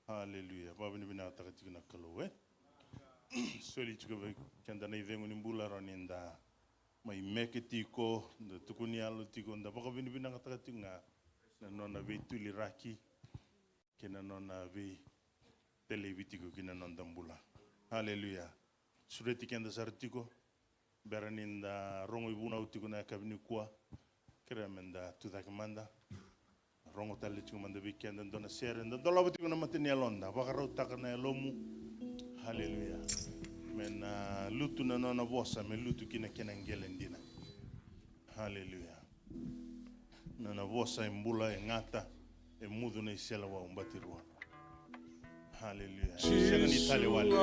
Haleluya. Baba ni vinaka takatifu na kalowe. Soli chuka kanda na ivengu ni mbula roninda. Mai meke tiko, da tukuni alo tiko, da baka vini vinaka takatifu nga. Na nona vei tuli raki. Kena nona vei televitiko kina nonda mbula. Haleluya. sureti kenda sartiko beraninda rongo ibuna utiko na kabini kuwa kira menda tutakimanda rongo tali tiko manda bikenda dona sere nda dola butiko na matini alonda bakaro takana lomu haleluya men lutu na nona bosa men lutu kina kena ngelendina haleluya nona bosa imbula ngata e mudu na isela wa umbatirwa haleluya sega ni tale wale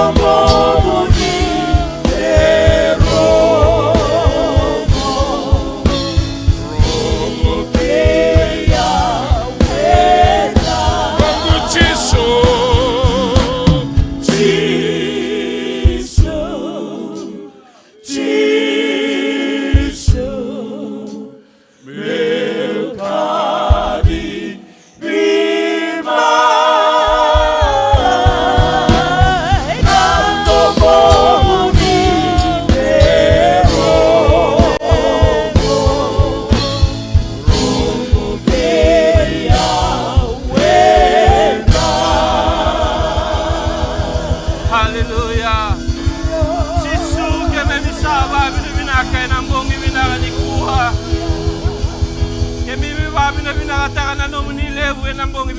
Como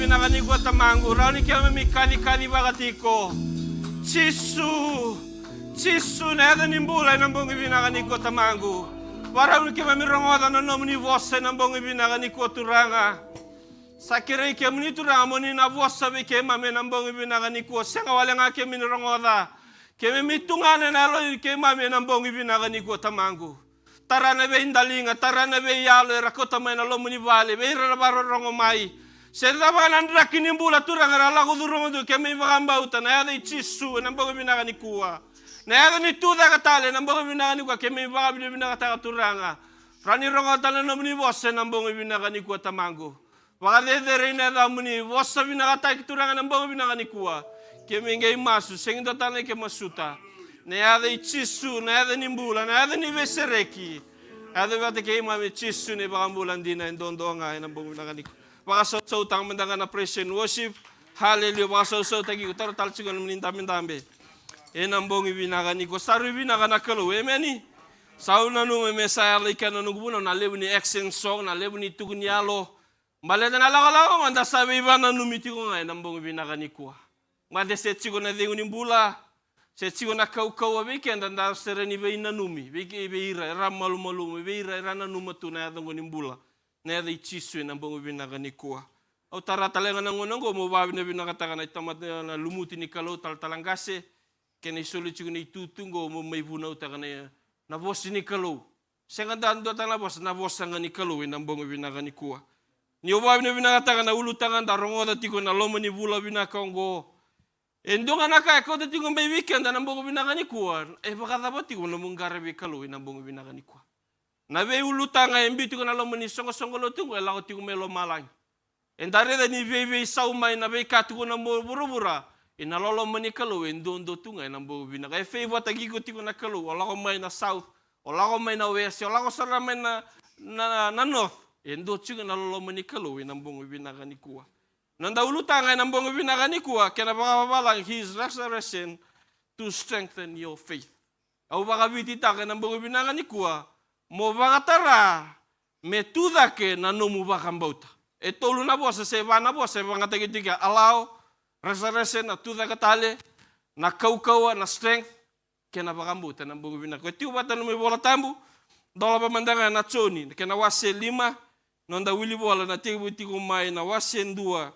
binakani ko tamangu. Rauni kaya mikani-kani bakatiko. Chisu na yada nimbula nambong binakani ko tamangu. Para kaya mirongoda na nomni vosa nambong binakani ko turanga. Sakire kaya muni turanga muni na vosa be kaya mame nambong binakani ko. Senga wala nga kaya mirongoda. Kaya mitungana na lo kaya mame nambong binakani ko tamangu. Tarana be indalinga, tarana be yalo, rakota may na lomuni vale, be rabaro rongo mai. Serta banan rakini bula turang rala ko durungo do kami makamba uta na yada ichisu nang bago binakani kuwa. Na yada ni tuda katale nang bago binakani kuwa kami baka binakata turanga. Rani rongo tala lomuni bosse nang bago binakani kuwa tamango. Baka dedere na da muni bossa binakata turanga nang bago binakani kuwa. Kami ngay masu sengda tala ke masuta. Na yada ichisu, na yada nimbula, na yada ni vesereki. Yada bata kay mami chisu ni baka mbulan din na dondo nga nang bago binakani kuwa. Baka so tang mandanga na praise and worship. Hallelujah. Baka so tagi ko taro talsigo na minindami-dami. Enambong ibinakani ko. Saru ibinakana kalo. Amen. Sauna nung mesaya lika na nungbuno na lebu ni accent song na lebu ni tugunyalo. Maleta na lako manda sabi iba na numiti ko nga enambong ibinakani ko. Manda setsigo na dengo ni bula. Setsigo na kau-kau abike and anda sereni be inanumi. Bike ibe ira ira malu-malu. Ibe ira ira na numatu na yadango ni bula. Na yada ichisu nang bango binakani kuwa. Au taratalenga nang ngonongo mo babi na binakataka na itamat na lumuti ni kalau talangase kena isuli chigo ni tutungo mo may buna utaka na bos ni kalau. Senga dando ta na bos nga ni kalau nang bango binakani kuwa. Ni babi na binakataka na ulutangan darongo da tiko na lomo ni bula binakongo. Endo nga naka ko da tiko may weekend nang bango binakani kuwa. Baka dapat tiko na munggara bi kalau nang bango binakani kuwa. Nabe ulutanga embiti ko na lo mani songo lo tungo ela ko tingo melo malang. Endare da ni veve saumai na be katu ko na burubura. Ina lo mani kalo endondo tunga na bo bina. Kay favor tagi ko tingo na kalo wala ko mai na south, wala ko mai na west, wala ko sara mai na north. Endo tingo na lo mani kalo na bo bina kani kuwa. Nanda ulutanga na bo bina kani kuwa kena baka balang his resurrection to strengthen your faith. Au baka biti ta na bo bina kani kuwa. Mo bangatara metuda ke na nomu bakambauta. E tolu na bosa se bana bosa bangata gitika allow resurrection na tuda katale na kau-kau na strength ke na bakambauta na bungu bina. Ko tiu bata no me bola tambu dola pamandanga na choni ke na wase 5 nonda wili bola na tibu tiku mai na wase 2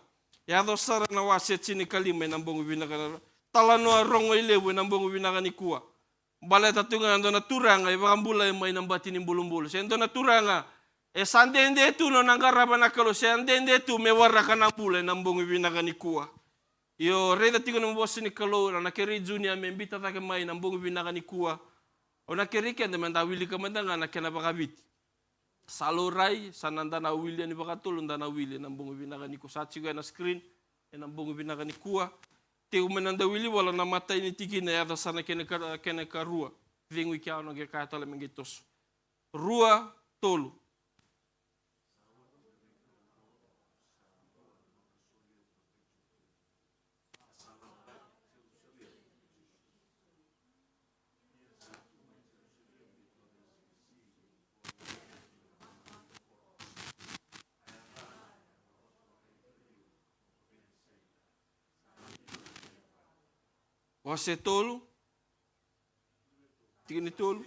ya do sara na wase chini kalima na bungu bina kana talano rongo ilebu na bungu bina kani kuwa. Baleta tunga ando na turanga e bakambula mai nambati ni mbulu-mbulu. Sendo na turanga e sandende tu no nangaraba na kalo sandende tu me waraka na bula nambongi binakani kuwa. Yo reda tiko no bosi ni kalo na keri junior me mbita take mai nambongi binakani kuwa. Ona keri kende manda wili kamandanga na kena bakabiti. Salorai sananda na wili ni bakatulu ndana wili nambongi binakani kuwa. Sachigo na screen e nambongi binakani kuwa. Teu menanda wili wala na mata ini tiki na yada sana kene ka rua. Vingu kia ono ke kaya tole mengitos. Rua tolu. Wase tolu. Tigini tolu.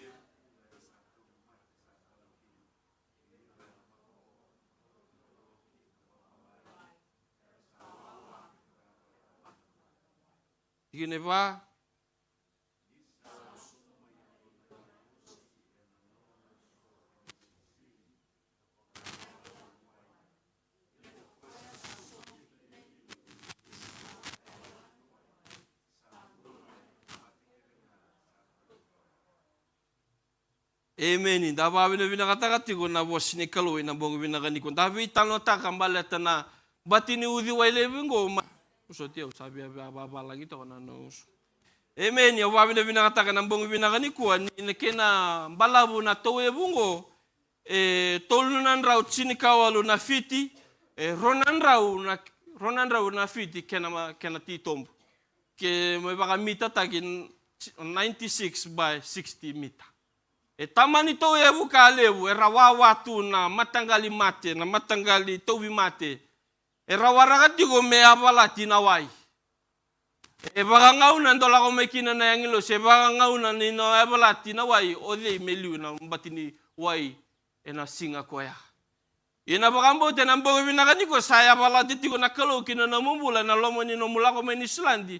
Tigini va. Amen. Dava bina binakatagati ko na bos ni kaloy na bong binakani ko. Davi tano ta kambaleta na batini udi wailebing ko. Uso tiyo sabi ababa lagi to na nos. Amen. Ya bina binakataga na bong binakani ko ni kena balabu na towe bungo. Tolunan raw chinikawalu na fiti. Ronan raw na fiti kena titombo. Ke may baka mita tagin 96 by 60 mita. Tamani to buka lebu rawawa tu na matanggali mate na matanggali towi mate Era waragat tigo me abala tinawai. E baga ngauna ndola ko mekina na yangilo se baga ngauna ni no abala tinawai ode meliu na mbatini wai ena singa koya. Ina bagambo te nambo binagani ko saya bala tigo na kalo kino na mumbula na lomoni no mulako meni Islandi.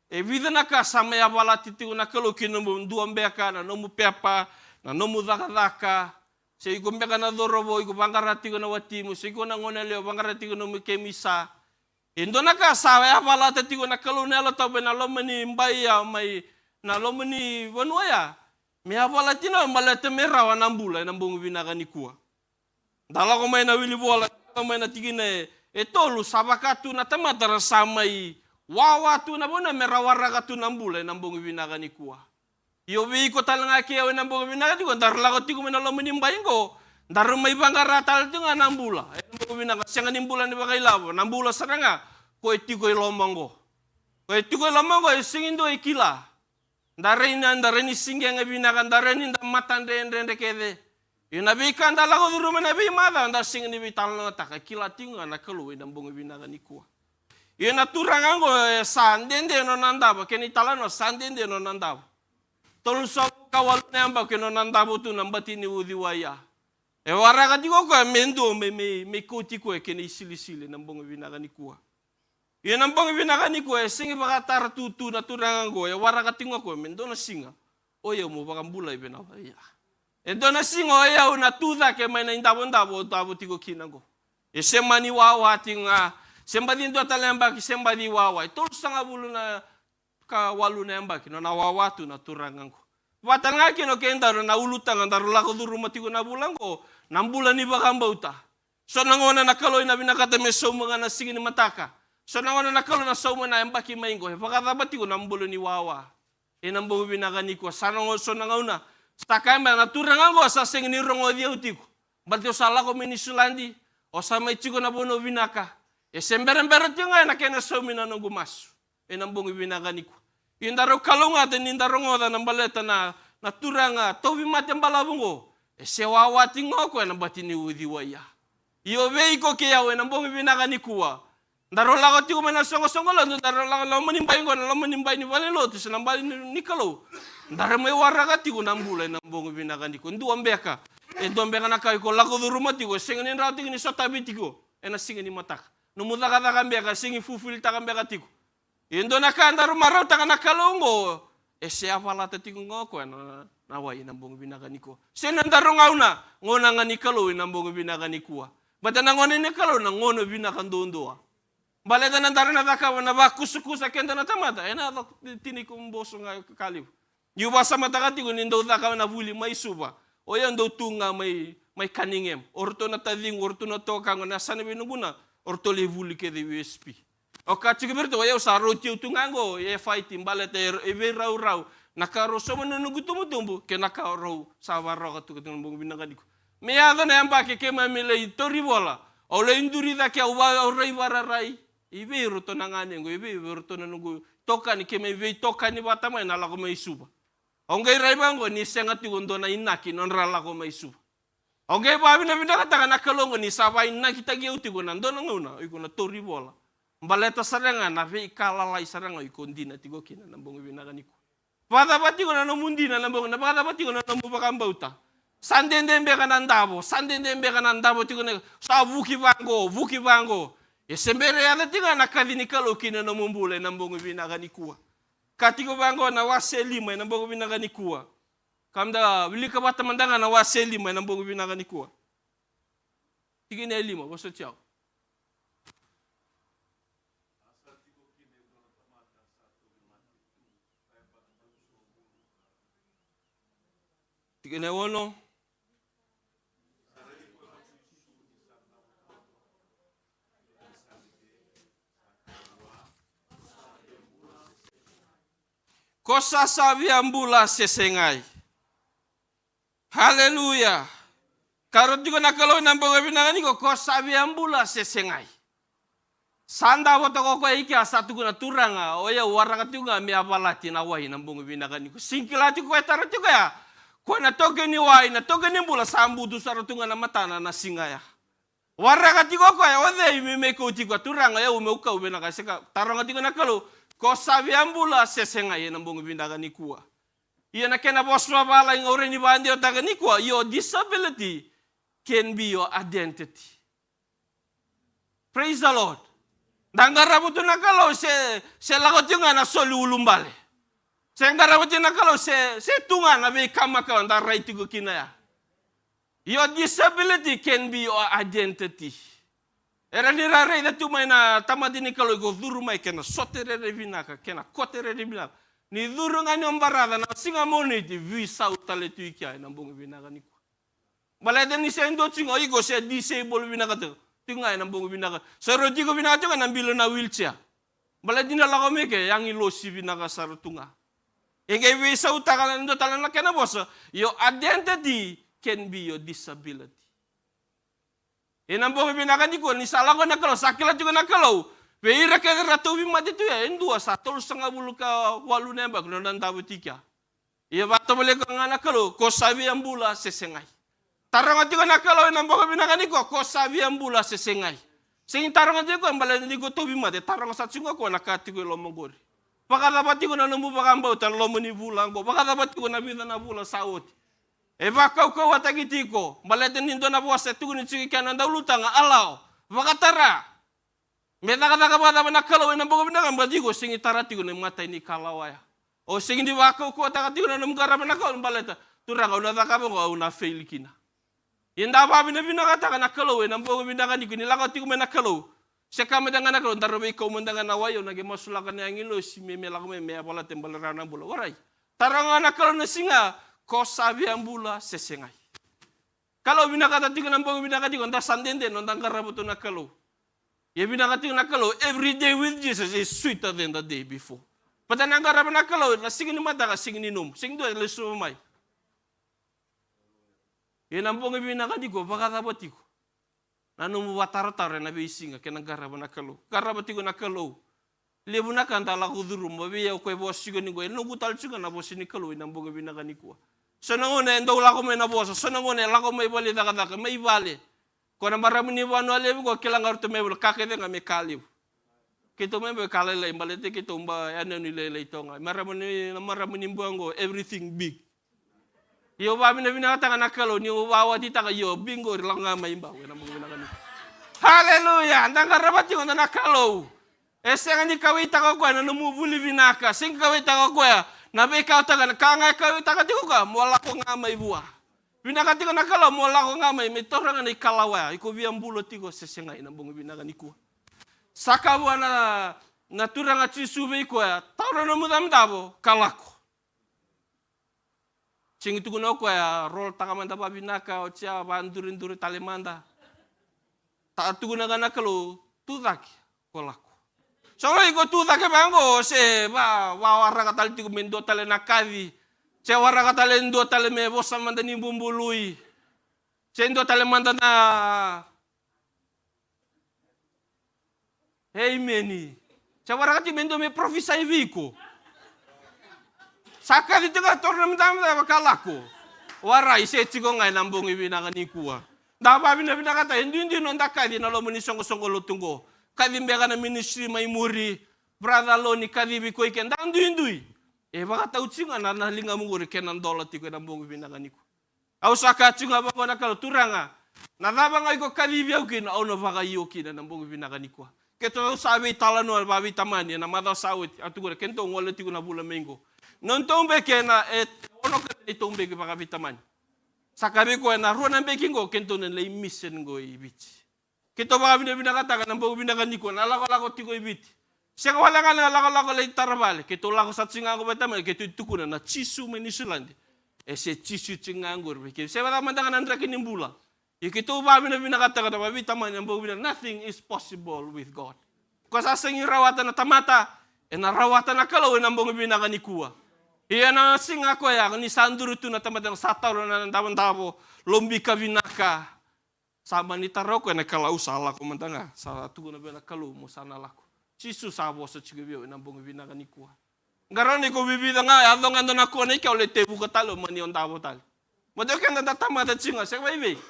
E vida na ka sama ya bala tigo na kalo kino mdu mbeka na no mupepa na no mudaka se iko mbeka na dorobo iko bangarati ko na watimu se iko na ngone leo bangarati ko no mukemisa. Indo na ka sawa ya bala tigo na kalo nelo tobe na lomoni mbaya mai na lomoni wanwaya. Me abala tino malete merawa nambula nambong binagani kuwa. Dala ko may na wili bola, ko may na tigine, tolu sabakatu na tamatara samai, wawatu na bona merawara katu nambule nambong binagani kuwa. Yobi ko talanga kiyaw nambong binagani kuwa, darla ko tigo may nalaman imbayin ko, daru may bangaratal ito nga nambula. Nambong binagani, siya nga nimbula ni Bakailabo, nambula saranga, ko itigo ilomang ko. Ko itigo ilomang ko, singin do ikila. Darin singa nga binagan, darin inda matande rende kede. Yung nabi kanda lako duro man nabi mada anda sing ni vital na taka kilatinga na kaluwi ng bunga binaga ni kuwa. Yung naturangan ko sandende no nandabo kini talano sandende no nandabo. Tolong so kawal na yamba kino nandabo tu nambati ni udiwaya. E wara ka di ko mendo me kuti ko kini sili-sili ng bunga binaga ni kuwa. Yung ang bunga binaga ni kuwa sing baka taratutu naturangan ko wara ka tingo ko mendo na singa. Oyo mo baka bulay binawaya. Endo na singo ya una tuda ke may na indabo tigo kinango. E semba ni wawa tinga semba din do talemba ki semba di wawa. Ito sanga bulu na ka walu na emba kino na wawa tu na turangan ko. Watan nga kino kenda na ulutan andaro lako duru matigo na bulan ko. Nambula ni bakamba uta. So nangona na kaloy na binakata me so mga na singin mataka. So nangona na kaloy na so mga na emba ki maingo. He pakata batigo nambula ni wawa. E nambo binagani ko sanong so nangona. Stakay man naturangan ko sa sing ni rongo dia utiko. Berarti salah ko minisulandi. O sa may chiko na bono binaka. E semberem-beret yung nga na kena sumina nung gumaso. E nambong ibinaga niko. Yung daro kalunga at nindarongo da ng baleta na naturanga. Tobi mati ang balabong ko. E sewawating mo ko na bati ni udiwaya. Iobey ko kaya we nambong ibinaga nikuwa. Daro lakot yung manasongo-songo lang. Daro lakot manimbay ko na manimbay ni Valiloto. Sa nambali ni Kalo. Dara may warakati ko nang bulay ng bunga binagani ko. Ndu ambeka. Ambeka na kayo ko. Lako do rumati ko. Singin rati ko ni sa tabi tiko. Na singin ni matak. Numuta ka takambeka. Singin fufil takambeka tiko. Indo na ka andaro maraw taka nakalongo. Siya pala tiko nga ko. Naway ng bunga binagani ko. Sinandaro nga una. Ngona nga ni Kalo ng bunga binagani ko. Bata na ngona ni Kalo ng ngona binakandondo. Baleta nandaro na takawa na bakusukusa kenda na tamata. Na tinikom boso nga kaliw. Yuba sa matakati ko nindo ka na buli may suba. O yan daw tunga may kaningem. Orto na tading, orto na toka nga nasa na binuguna. Orto le buli ke de USP. O katsik berto, ayaw sa roti tunga ngo. Fighting balet ebe raw. Nakaroso man nanugutumbo. Ke nakaraw sa waraw katukat ng mga binagadi ko. Mayada na yan baki ke mamilay tori bola. O la induri da kya uray wararay. Ibe roto na nga nengo. Ibe roto na nungu. Toka ni ke may toka ni batamay nalako may suba. Onggay raibango ni sengati undo na inaki non rala ko may su. Onggay babi na binakata na kalongo ni sabay na kita giuti ko nando na nguna iko na tori bola. Baleta saranga na ve kalalay saranga iko ndi na tigo kina nambong binagani ko. Pada pati ko na mundi na nambong na pada pati ko na nambu bakambauta. Sandendembe kanandabo tigo na sa vuki bango. Sembere ada tiga na kadini kalo kina na mumbule nambong binagani ko. Katiko bango na waseli may nambong binagani kuwa. Kamda wili ka bata mandanga na waseli may nambong binagani kuwa. Sige na lima, basta ciao. Sige na wono. Kosa sabi ambula sesengai. Haleluya. Karot juga nakalo ng pagkabinangan ko, kosa sabi ambula sesengai. Sanda mo to ko iki asatu ko naturanga, oya warang nga mi abalati na wai ng pagkabinangan ko. Singkilati ko etara juga ya. Ko na toke ni wai, na toke ni bula sambu du saratunga na matana na singaya. Waraka tiko ko ya ode mi me ko tiko turanga ya ume uka ube nakaseka taranga tiko nakalo ko sabi ambula sesenga ye nambong bindaga ni kuwa. Iya na kena bosma bala ng ore ni bandi o taga ni kuwa. Your disability can be your identity. Praise the Lord. Dangara buto nakalo se lagot yung na solu ulumbale. Se ngara buto nakalo se tunga na be kamaka ndaray tiko kinaya. Your disability can be your identity. Era ni rare na tumay na tamadini kalo go duru mai kena sotere revinaka kena kotere revinaka. Ni duru nga ni ombarada na singa moniti vi sautale tu ikia na mbongi vinaka ni ko. Balada ni sendo tingo igo se disable vinaka to. Tinga na mbongi vinaka. Sa rodi ko vinaka to na bilo na wheelchair. Balada na lako meke yang ilosi vinaka sarutunga. Enge vi sautaka ndo talana kena bosa. Your identity can be your disability. Enambong binakan di ko ni salang ko nakalo sakila juga nakalo. Beira ka ratu bi mati tu ya endua satu setengah bulu ka walu nembak non tabu tika. Ia bato bole ko ngana nakalo ko sabi ambula sesengai. Tarang ati ko nakalo enambong binakan di ko sabi ambula sesengai. Sing tarang ati ko ambala di ko to bi mati tarang sa tsingo ko nakati ko lomongori. Pakata pati ko na numbu pakamba utan lomoni bulang bo. Pakata pati ko na bina na bula saoti. Eva kau watagi tiko, malete nindo na buas etu ni ciki kanan dauluta nga alau, vakatara. Meta kata kapata na kalau ina boga bina kan badigo singi tarati ko ni mata ini kalawaya. O singi di wakau ko takati ko na mugara bina kau baleta, turang kau na takabo ko na fail kina. Inda ba bina kata kana kalau ina boga bina kan ni lakau tiko mena kalau. Sekame dengan kalau tarobe ko mendangan nawayo nage masulakan yang ilo si meme lakau meme apala tembalerana bola warai. Tarang anak kalau na singa ko sabi ambula sesengai. Kalau binakata tigo nambong binakati ko nda sandende no ndang karabuto nakalo. Ye binakati nakalo every day with Jesus is sweeter than the day before. Pata nang karab nakalo na singin mata ka singin inum. Sing do leso mai. Ye nambong binakati ko bakata ko. Nanu watar-tar na bisinga kenang karab nakalo. Karabati ko nakalo. Lebu nakanta la kuduru mabi ya ko boss ko ni ko no gutal chuga na boss ni kalo nambong binakani ko. Sonangone ndo lako may nabosa, sonangone lako may bali dakadaka, may bali. Kung na marami ni wano alebi ko, kailangan ito may kakita nga may kaliw. Kito may kalilay, balite kito ba, ano nililay ito nga. Marami ni buwan ko, everything big. Iyo ba binakata nga nakalo, niyo wawa dita ka, yo, bingo, lang nga may imbaw. Hallelujah! Andang karabat yung nakalo. Nga ni kawita ko kwa, nanumubuli binaka. Sing kawita ko kwa, nabe kau taga kanga kau taga tiko ka mola ko ngamai buah. Binakati ko nakalo mola ko ngamai metoranga ni kalawa iko biam bulo tiko sesengai na bongo binakani ko. Saka buana naturanga chisube ko ya tawra no mudam dabo kalako. Cing itu kuno ko ya rol tagamanda babinaka o cia bandurin duri talemanda. Ta tu kuno nakalo tudaki kolako. Soalnya iko tu tak kebango se ba warra katal tiku mendo tale nakadi. Se warra katale ndo tale me bosa mandani bumbului. Se ndo tale mandana. Hey meni. Se warra kati mendo me profisai viko. Saka di tengah torna mendam da bakalako. Warra ise tiko ngai nambong ibina kanikua. Da ba bina kata hindi no ndakadi na lo muni songo lutunggo. Kadimbe kana ministry may muri brother lo ni kadibi ko iken dan duindui e baka taucinga na nalinga munguri kenan dola tiko na bongo binakani ko au saka cinga ba na kalo turanga na daba ngai ko kadibi au kin au no baka yoki na bongo binakani ko keto sabe talano ba vitamani na mada sawit atugure kento ngole tiko na bula mengo non tombe kena ono ke tombe ke baka vitamani sakabe ko na rona bekingo kento na lay mission go ibichi. Kita baka binakata ka ng bago binakani ko, nalako-lako tiko ibiti. Siya wala ka nalako-lako lay tarabali. Kito lako sa tsinga ko bataman, kito itukuna na chisu manisulandi. Se chisu tsinga anggur. Siya wala ka nandra kinimbula. Kito baka binakata ka na mabitaman, ng bago binakata, nothing is possible with God. Kung sasang rawatan na tamata, narawatan na kalaw, ng bago binakani kuwa. Iyan na singa ko ya, ni sanduro ito na tamata, sataw na nandamantabo, lombi ka binaka. Sama ni taro ko na kalau salah ko mantanga sa tu na bena kalau mo sana lako chisu sabo sa chigibyo na bongo bina kanikua ngarani ko bibida nga adong ando na ko na ikaw le tebu ka talo mani on tabo tal mo do kan na tama da chinga sa bebe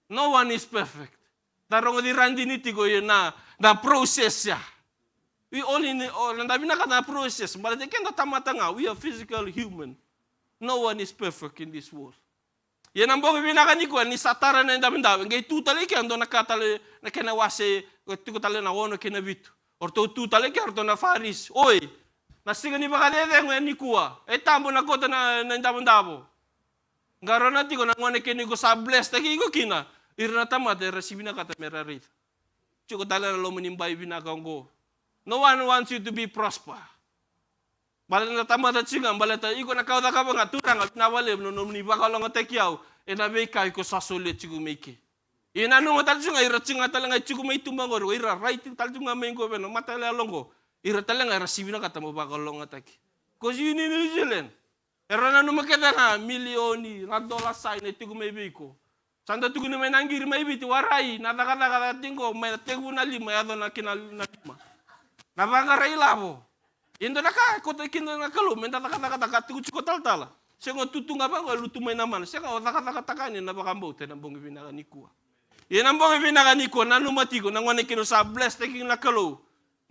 No one is perfect. Tarong di randi niti ko yun na process ya. We only need, nandabi na ka na process. But they cannot tamata nga. We are physical human. No one is perfect in this world. Yan ang bong ibinakan ni ko, ni satara na yung damin-damin. Ngay tutali kaya ando nakatali, na kinawase, tiko tali na wono kinabitu. Or tutali kaya orto na faris. Oy, nasiga ni baka dede ngayon ni kuwa. Tambo na kota na yung damin-dabo. Ngaro na tiko, nangwane kini ko sa bless, taki ko kina. Irna tamat, resibi na kata merarit. Chuko tali na lomanimbay binakang ko. No one wants you to be prosper. Balat na tama at singang, balat na iko na kauda ka mga turang at nawalim, no ni baka lang at ekyaw, may kay ko sa sulit sigo make. Inano mo tal singa, irat singa talang ay sigo may tumangor, ira right tal singa may ko, no matala lang ko, ira talang ay rasibi na kata mo baka lang at ek. Because you need New Zealand. Era na numakita na, milyoni, na dollar sign, ito ko may biko. Sanda tugo na may nanggiri may biti, waray, natakata ko, may natego na lima, yado na kinal na lima. Nabangaray labo. Indo na ka, kota ikindo na kalum, menta taka tiku chiko tal-tala. Siya nga tutunga ba, luto may naman. Siya nga, taka-taka-takanin, nabakambote, ng bong ibinaga ni kuwa. Yan ang bong ibinaga ni kuwa, nanumatigo, nang wane kino sa bless, taking na kalo.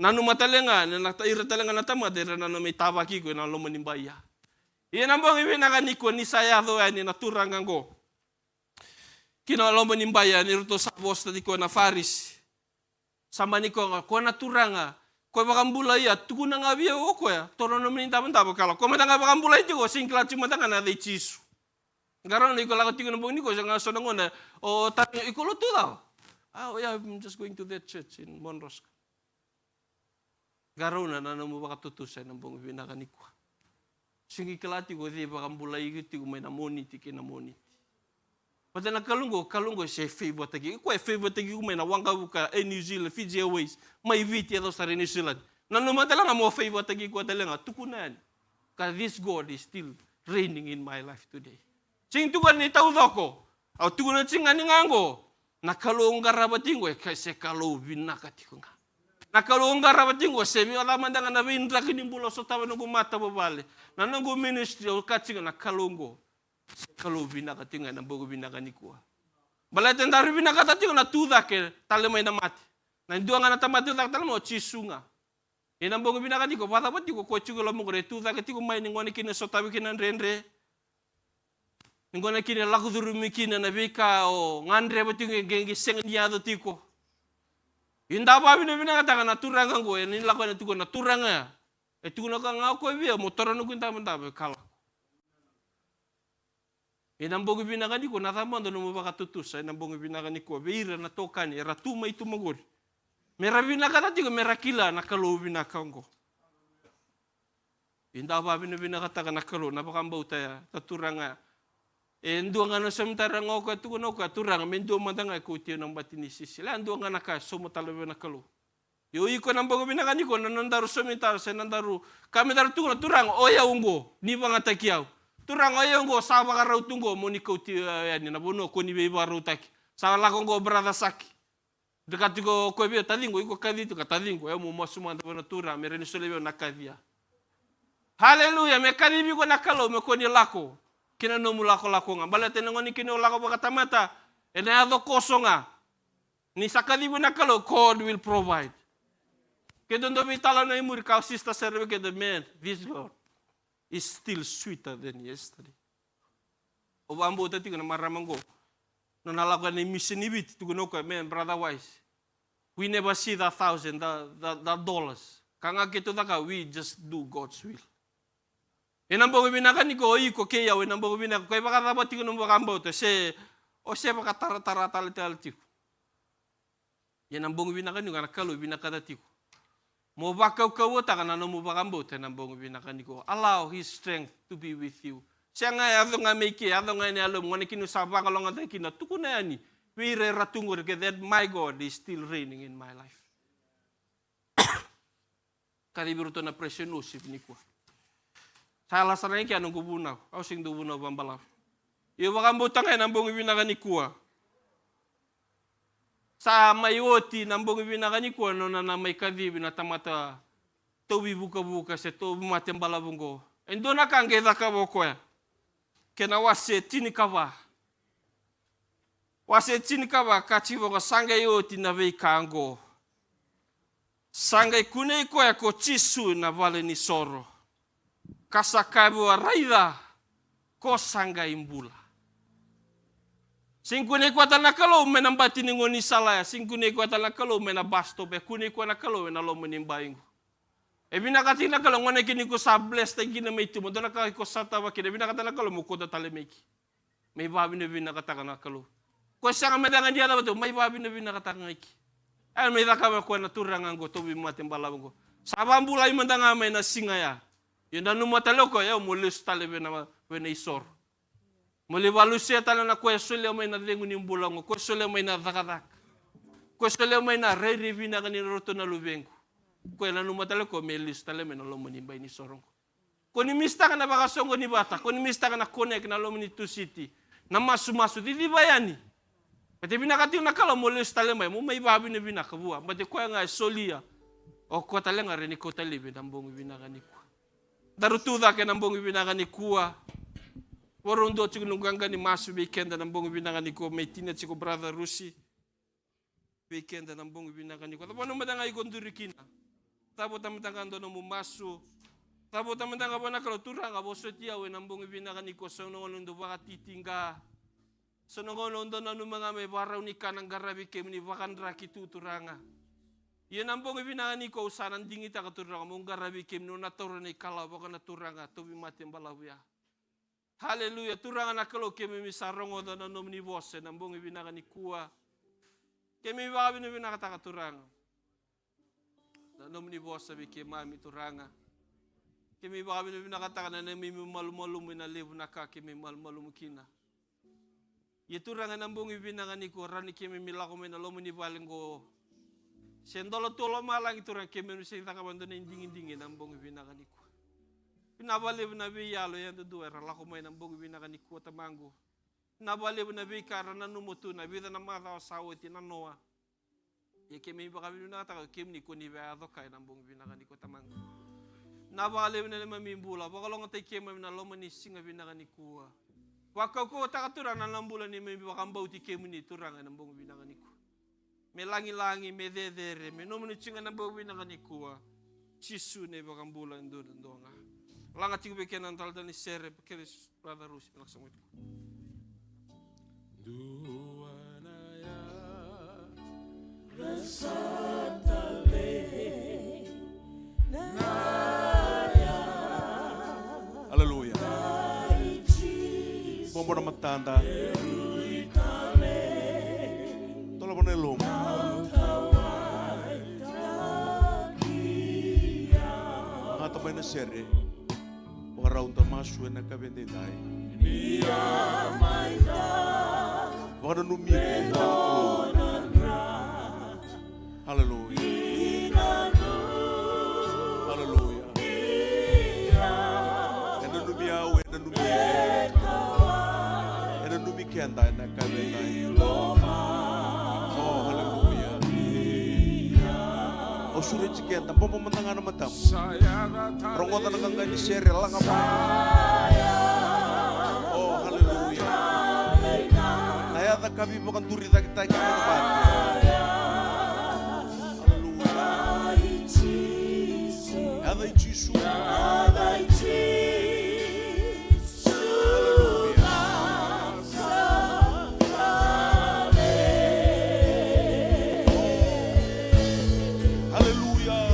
Nanumatalenga, ira talenga na tamad, ira na may tabaki ko, na lumanimbaya. Yan ang bong ibinaga ni kuwa, ni sayado yan, ni naturangan ko. Kino lumanimbaya, ni ruto sa boss na di ko na faris. Sama ni ko nga, kuwa naturanga, ko bakambulay at tuko na nga biya ko ya toro no min taban tabo kala ko mata nga bakambulay tigo singkla chimata nga na de chisu garon ni ko la ko tigo no boni ko nga so ngona o tani ikulo tu daw yeah, I'm just going to that church in Monros garon na mo bakatutusan ng bong binaka ni ko singi kelati ko di bakambulay gitu may namoni tiki namoni Pata na kalungo siya favorite tagi. Ko favorite tagi ko may nawangka buka New Zealand, Fiji Airways, may viti ato sa New Zealand. Nanumata lang mo favorite tagi ko talaga tukunan. Because this God is still reigning in my life today. Sing tukan ni tao ko. Au tukunan sing ani ngango. Nakalong garabating ko kasi kalau binakati ko nga. Nakalong garabating ko semi alaman dengan na windra kinimbulo so tawa ng mata babale. Nanong ministry o katsing nakalongo. Kalau binakatingan ng bago binakani ko. Balatan dari binakatatingan na tuda ke talamay na mati. Nanduan nga na tamati na talamo chisunga. Inang bago binakani ko patapat ko ko chugo lamo ko tuda ke tiko may ningwani kina sotabi kina renre. Ningwani kina lakuduru mikina na bika o ngandre batingo gengi sengyado tiko. Inda pa binakatakan na turangan ko ni lakon na tiko na turanga. Tiko na ka nga ko biya motor no kunta mantabe kala. Inambong ibinakani ko, natamando na mabakatutus, inambong ibinakani ko, beira na tokani, ratuma ito magod. Mera binakatati ko, mera kila, nakalo binakang ko. Inda pa binakataka nakalo, napakambaw tayo, taturang nga. Endo nga na samtara nga ako, ito ko na ako, turang, mendo madangay ko, tiyo ng batinisisi. Ando nga naka, sumutalo binakalo. Yoi ko nambong ibinakani ko, nanandaro sumitar, nanandaro, kami daro tuko na turang, oya ungo, ni pa nga takiyaw. Turang ayong go sama ka raw tunggo mo ni ko ti yani na bono ko ni beba raw taki. Sa la ko go brada saki. Dekat ko ko bi talingo iko kadito ka talingo mo masuma na tura mere ni solebe na kadia. Haleluya me kadibi ko nakalo me ko ni lako. Kina no mulako lako nga balate ngoni kino lako bakatamata. Ena ado kosonga. Ni sakadibi nakalo God will provide. Kedondo bitala na imur ka sista serve ke the man this Lord is still sweeter than yesterday. O bambo tati ko na maramang ko. Nung nalakuan na mission ni bit, tuguno ko, man, brother wise, we never see the dollars. Kanga kito ka, we just do God's will. Inambong ibinakan ni ko, oy ko kaya, inambong ibinakan, kaya baka rabati ko nung bakambo to, o siya baka tara-tara-tali-tali ko. Yan ang bong ibinakan yung nakalo, ibinakadati ko. Mo bakaw kawata ka na mo bakambo ng bong binakani ko. Allow His strength to be with you. Siya nga, ato nga may ki, ato nga ni alam, nga kinusaba ka lang ang kina, tuko na yan ni. Wire ratungur ka that my God is still reigning in my life. Karibiro to na presyonosip ni ko. Sa alasan na yung kaya nung kubunaw. Ako sing dubunaw bambalaw. Iyo bakambo tangay ng bong binakani ko. Sa mayoti ng bong binakani ko, no na may kadibi na tamata tobi buka-buka sa tobi matembalabong ko. Endo na kang kita ka mo ko ya. Kena wase tini ka ba. Wase chinika wa kachiwa ko sangai o tinawei kango. Sangai kunei koe ko chisu na vale ni soro. Kasakabu wa raida ko sangai mbula. Singkune ko tala kalau menambati ni ngoni salaya. Singkune ko tala kalau menabasto be kune ko na kalau na lomo ni mbaingu. Ebina katina kalau ngone kini ko sables ta gina mai tu modona ka ko sata wa kina bina katana kalau mo ko da tale meki. Mai babi ne bina kata kana kalau. Ko sanga medangan dia da mai babi ne bina kata ngaki. Ay mai da ka ko na turanga ngo to bi mate mbalawango. Sabambula imandanga mai na singa ya. Yunda no mataloko ya mo lus tale bena bena isor. Muli walusia tala na ko sole mai na lengu ni mbulango, ko sole mai na dakadak. Ko sole mai na reri bina kani roto na lubengu. Ko na no mataloko me lus tale mena lomo ni bai ni sorongo. Ko ni mista kana baka songo ni bata, ko ni mista kana connect na lomo ni tu city. Na masu di bayani. Pati bina kati na kala mo lus tale mai mo mai babi ne bina kabua. Mate ko nga solia. O ko tale nga reni ko tale bina mbongi bina kani ko. Darutuda ke nambongi binaga ni kuwa. Warondo chiku nunganga ni masu weekend nambongi binaga ni ko metina chiku brother Rusi. Weekend nambongi binaga ni ko. Tapos madanga ikondurikina. Tapos tamatanga ndono mo masu. Tapos tamatanga bona kalau turanga bosotia we nambongi binaga ni ko sono ndo baka titinga. Sono ngono ndo nanu mga me barau ni kanang garabi kemni bakandra kitu turanga. Ia nambong ibina ni ko usanan dingi ta katuranga mong garabi kim no natoro ni kala baka naturanga to bi mati balawya. Haleluya turanga na kalo kemi misarongo da no ni bose nambong ibina ni kuwa. Kemi ba bina bina kata katuranga. Da no ni bose bi kemami turanga. Kemi ba bina kata kana mi malu-malu na levu na ka kemi malu-malu kina. Ia turanga nambong ibina ni ko rani kemi milako mena lomo ni balengo. Sendolo tolo malang itu orang kemen mesti kita kabandon inding nambong ibinakan iku. Pinabale nabi yalo yang tu era lako main nambong ibinakan iku tamangu. Pinabale nabi karena numutu nabi dan nama tahu sawiti nanoa. Ya kemen bakabi bina kata kemen iku ni beado kai nambong ibinakan iku tamangu. Nabale nabi mamimbula bakalo ngatai kemen na loma ni singa ibinakan iku. Wakau ko takatura na lambulan ni mami bakambau ti kemen itu orang nambong ibinakan iku. Melangi-langi, mededere, menomoni chinga na bawi na kanikuwa, chisu ne bakang bulan doon nga. Langa tigo beken antal dan isere, bekeris brother Rusi pinaksang wito. Duanaya Rasatale Naya. Haleluya. Bombo na matanda. Tolo panelong. Atau na sere, orang untuk masuk na kabende dai. Wala numir. Haleluya. Haleluya. Ena numiau, ena numir. Ena numikenda na kabende. Oh, haleluya. O sulit cikenta, pompo mentangan matam. Rongotan nanggang ni sere lang apa? Oh, haleluya. Nayata kami bukan turi tak kita kami dapat. Haleluya. Ada Yesus. Hallelujah.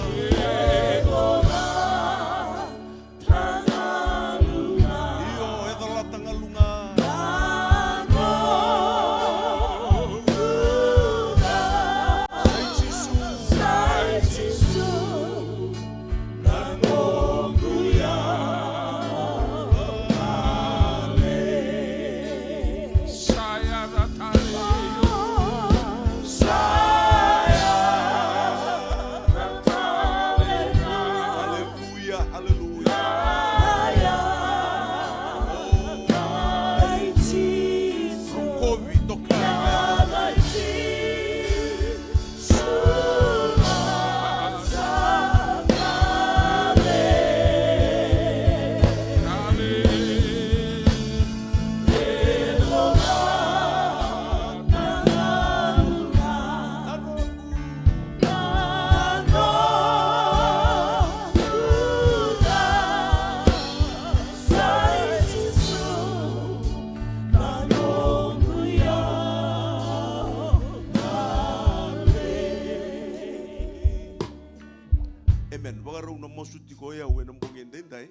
Amen. Baka raw na masuti ko ya we nambong endendai.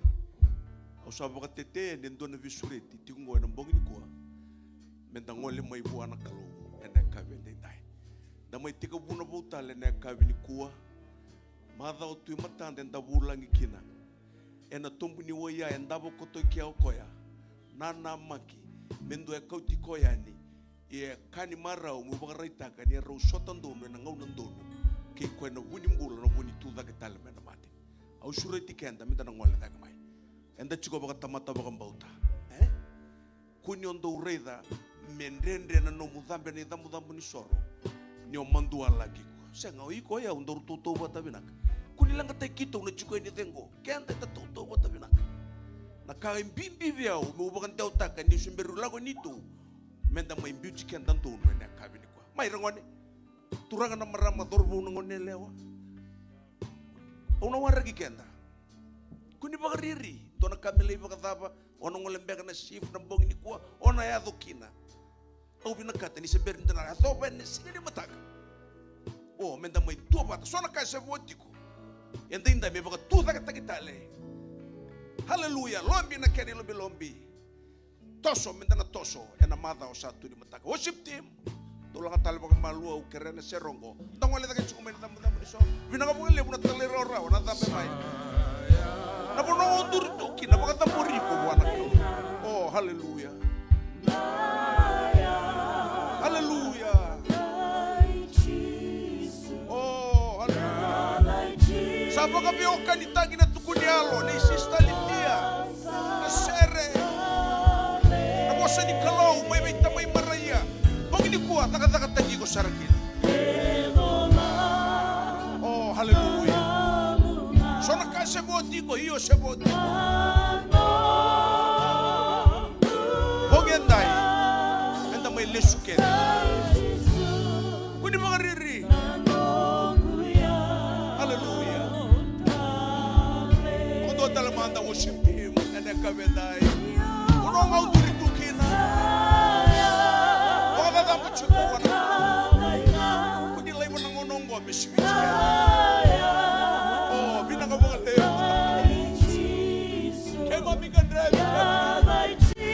Au sa baka tete ndendo na visureti tingo nambong ni ko. Menda ngole mai bu anak kalo ena kabe endendai. Da mai tika buna bauta le na kabe ni ko. Mada o tu mata ndenda bulangi kina. Ena tombu ni woya endabo koto kia okoya. Nana maki mendo e kauti koya ni. Ia kani marau mu baka raita kani rau sotan dono na ngau nandono. Ke koe na wuni mbula na wuni tuda ke tale mena mate. Au sureti kenda minta na ngole daga mai. Enda chiko baka tamata baka mbauta. Kuni ondo ureida mendende na no mudambe ni damudambu ni soro. Ni o mandua lagi ko. Senga o iko ya ondo rutoto bata binaka. Kuni langa te kito na chiko ni dengo. Kenda ta toto bata binaka. Na ka imbimbi viao mu baka tau taka ni sumberu lago nito. Menda mai beauty kenda ndono na kabini ko. Mai rangone. Turanga na marama dorbo ngone lewa. Ona waragi kenda. Kuni bagariri, dona kamele bagadaba, ona ngolembega na shift na bongi ni kwa, ona ya dokina. Au bina kata ni sember ndana adoba ne singeli mataka. Oh, menda mai tua bata, sona ka se votiko. Enda inda me baga tu daga takitale. Haleluya, lombi na keri lombi. Toso menda na toso, ena mada o satu ni mataka. Worship team. Tulang atal baka malua ukerena serongo. Tong wale taka cukumen tamu ni so. Bina ka bungale buna tali rora wana tape mai. Na bono ondur tuki na baka tamuri ko wana ko. Oh haleluya. Haleluya. Oh haleluya. Sapa ka bioka ni tagi na tukuni alo ni sista litia. Na sere. Na bosa ni kalau mai mai tamai maraya. Bagi ni kuat, tak tagi ko sarakil. Oh, haleluya. So nakaseboti ko, iyo seboti. Bagi anday, enda may lesuken. Kuni mga riri. Haleluya. Kung doon talamanda worship team, enda kabenday. Unong autoritukin na. Kuni lay mo nang unong ko, miswitch ka. Oh, binakabang aleo. Kaya mami ka drive. Kaya mami ka drive.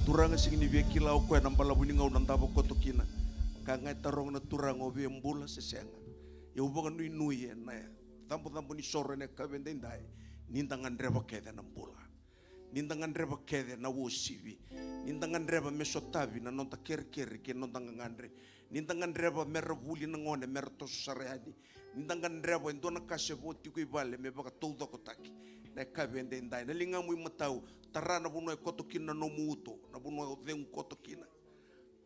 Turanga sing ni via kilau koe nampala buni ngau nantabo koto kina. Kangai tarong na turang obi mbula sesenga. Ya ubonga nui nui na tampo ni sore ne kabendendai. Nintangan reba kede nampula. Nintangan reba kede na wosivi. Nintangan reba mesotavi na nonta keri ke nonta ngandre. Nintangan reba merabuli na ngone merto sareani. Nintangan reba endona kaseboti ko ibale me baka todo kotaki. Na kabendendai na lingamu matau tarana buno e koto kina no muto na buno e deng koto kina.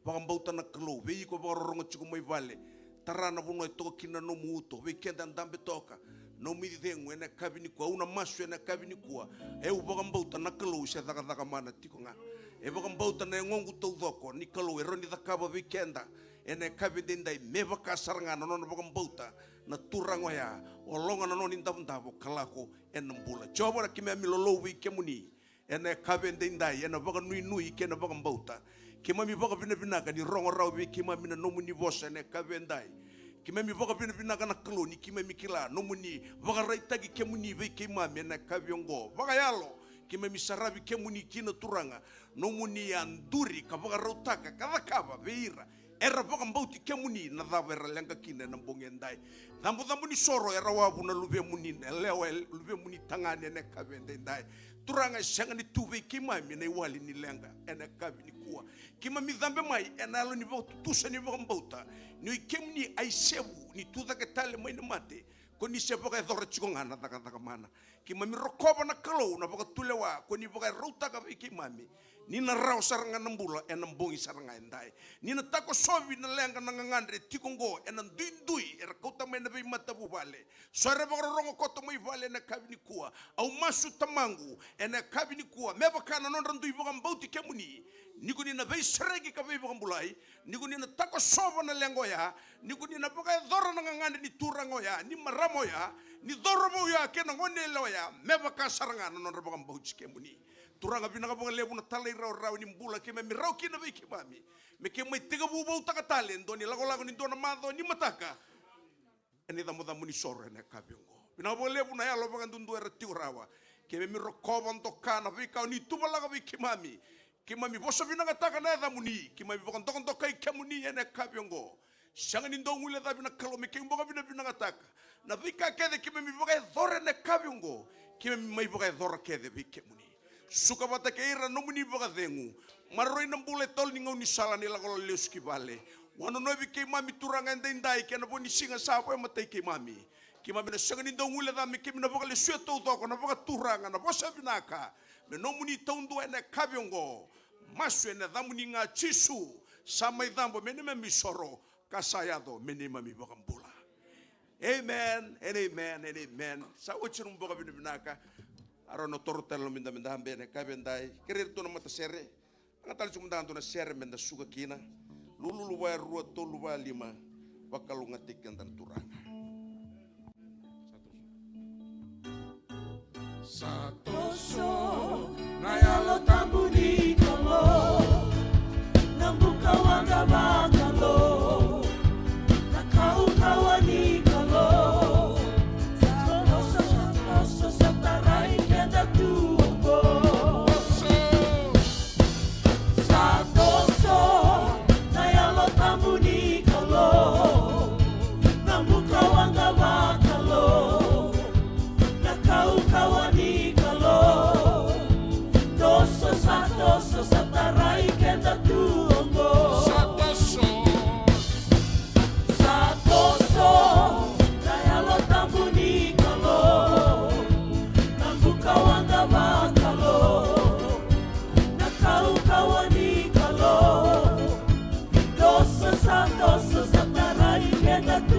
Bagambauta na kalo, vei ko bagaronga chiko mai vale. Tarana vuno e toka kina no muuto, vei kenda ndambe toka. No mi dengu ena kabini kua, una masu ena kabini kua. E u bagambauta na kalo se thaka mana tiko nga. E bagambauta na ngongu tau dhoko, ni kalo e roni thakaba vei kenda. Ena kabini ndai meva kasaranga na nona bagambauta. Na turango ya, o longa na noni ndavundavo kalako ena mbula. Jobo na kime amilolo vei kemuni. Ena kabini ndai, ena baga nui nui kena bagambauta. Kima mi baga bina binaga ni rongo rau vei kima mina nomuni vosa ena kabini ndai. Kima mi baga bina binaga na kaloni kima mi kila nomuni baga raitagi kemuni vei kima mina kabiongo. Baga yalo. Kima mi sarabi kemuni kina turanga. Nomuni anduri ka baga rautaka kadakaba veira. Era bagambauti kemuni na dhava era lenga kine na mbongendai. Dhambu ni soro era wabu na luve muni lewa luve muni tangani ene kabende ndai. Turanga shanga ni tuve kima mi na iwali ni lenga ene kabi ni kuwa. Kima mi dhambe mai ena alo ni baga tutusa ni bagambauta. Ni kemuni aisebu ni tuza ketale mai na mate. Koni se baga dhora chikonga na taka mana. Kima mi rokoba na kalau na baga tulewa. Koni baga rautaka kima mi. Nina rau saranga nambula ena mbongi saranga endai. Nina tako sovi na lenga na ngangandre tikongo ena ndui era kota mena bei matabu vale. Soare baga rongo kota mai vale na kabini kuwa. Au masu tamangu ena kabini kuwa. Meba kana non randui baga mbauti kemuni. Niku nina bei seregi ka bei baga mbulai. Niku nina tako sova na lengo ya. Niku nina baga dhora na ngangandre ni turango ya. Ni maramo ya. Ni dhorobo ya kena ngone leo ya. Meba ka saranga na non baga mbauti kemuni. Turanga bina kabonga lebu na talai rau ni mbula keme mi rau kina vei kemami. Me kemai tiga bubau taka talen doni lago ni dona madho ni mataka. Eni dhamu ni soro ene kabiongo. Bina kabonga lebu na yalo banga dundu era tiurawa. Keme mi rokoba ntokana vei kau ni tuba laga vei kemami. Kemami bosa bina kataka na dhamu ni. Kemami bokan tokon tokai kemuni ene kabiongo. Shanga ni ndongu le dhabina kalo me kemboka bina kataka. Na vei ka kede kemami boka dhore ene kabiongo. Kemami mai boka dhore kede vei kemuni. Suka bata keira nomuni baga dengu maroi nambule tol ni ngau ni sala ni la kolo leus ki vale wano no ke mami turanga ndai ke na boni singa sapo e matai ke mami na sanga ni ndongule da me ke na baga le sueto do ko na baga turanga na bosa binaka me nomuni tondo ene kabiongo masu ene damuni nga chisu samai dambo me ne mi soro kasayado me ne mami baga mbula. Amen and amen and amen. Sa ochirum baga binaka arono torotelo minda hambene kabendai kerir tona mata sere ngatal cuma danto na sere menda suka kina lulu wa rua tolu wa lima bakal ngatikan dan turanga Satoso nayalo tambuni kalo nambuka wanga bakalo nakau kawani kalo Satoso satarai kenda tuombo Satoso nayalo tambuni kalo nambuka wanga bakalo nakau kawani kalo Doso satoso satarai kenda tuombo Satoso nayalo tambuni kalo nambuka wanga bakalo nakau kawani kalo Doso satoso satarai kenda tuombo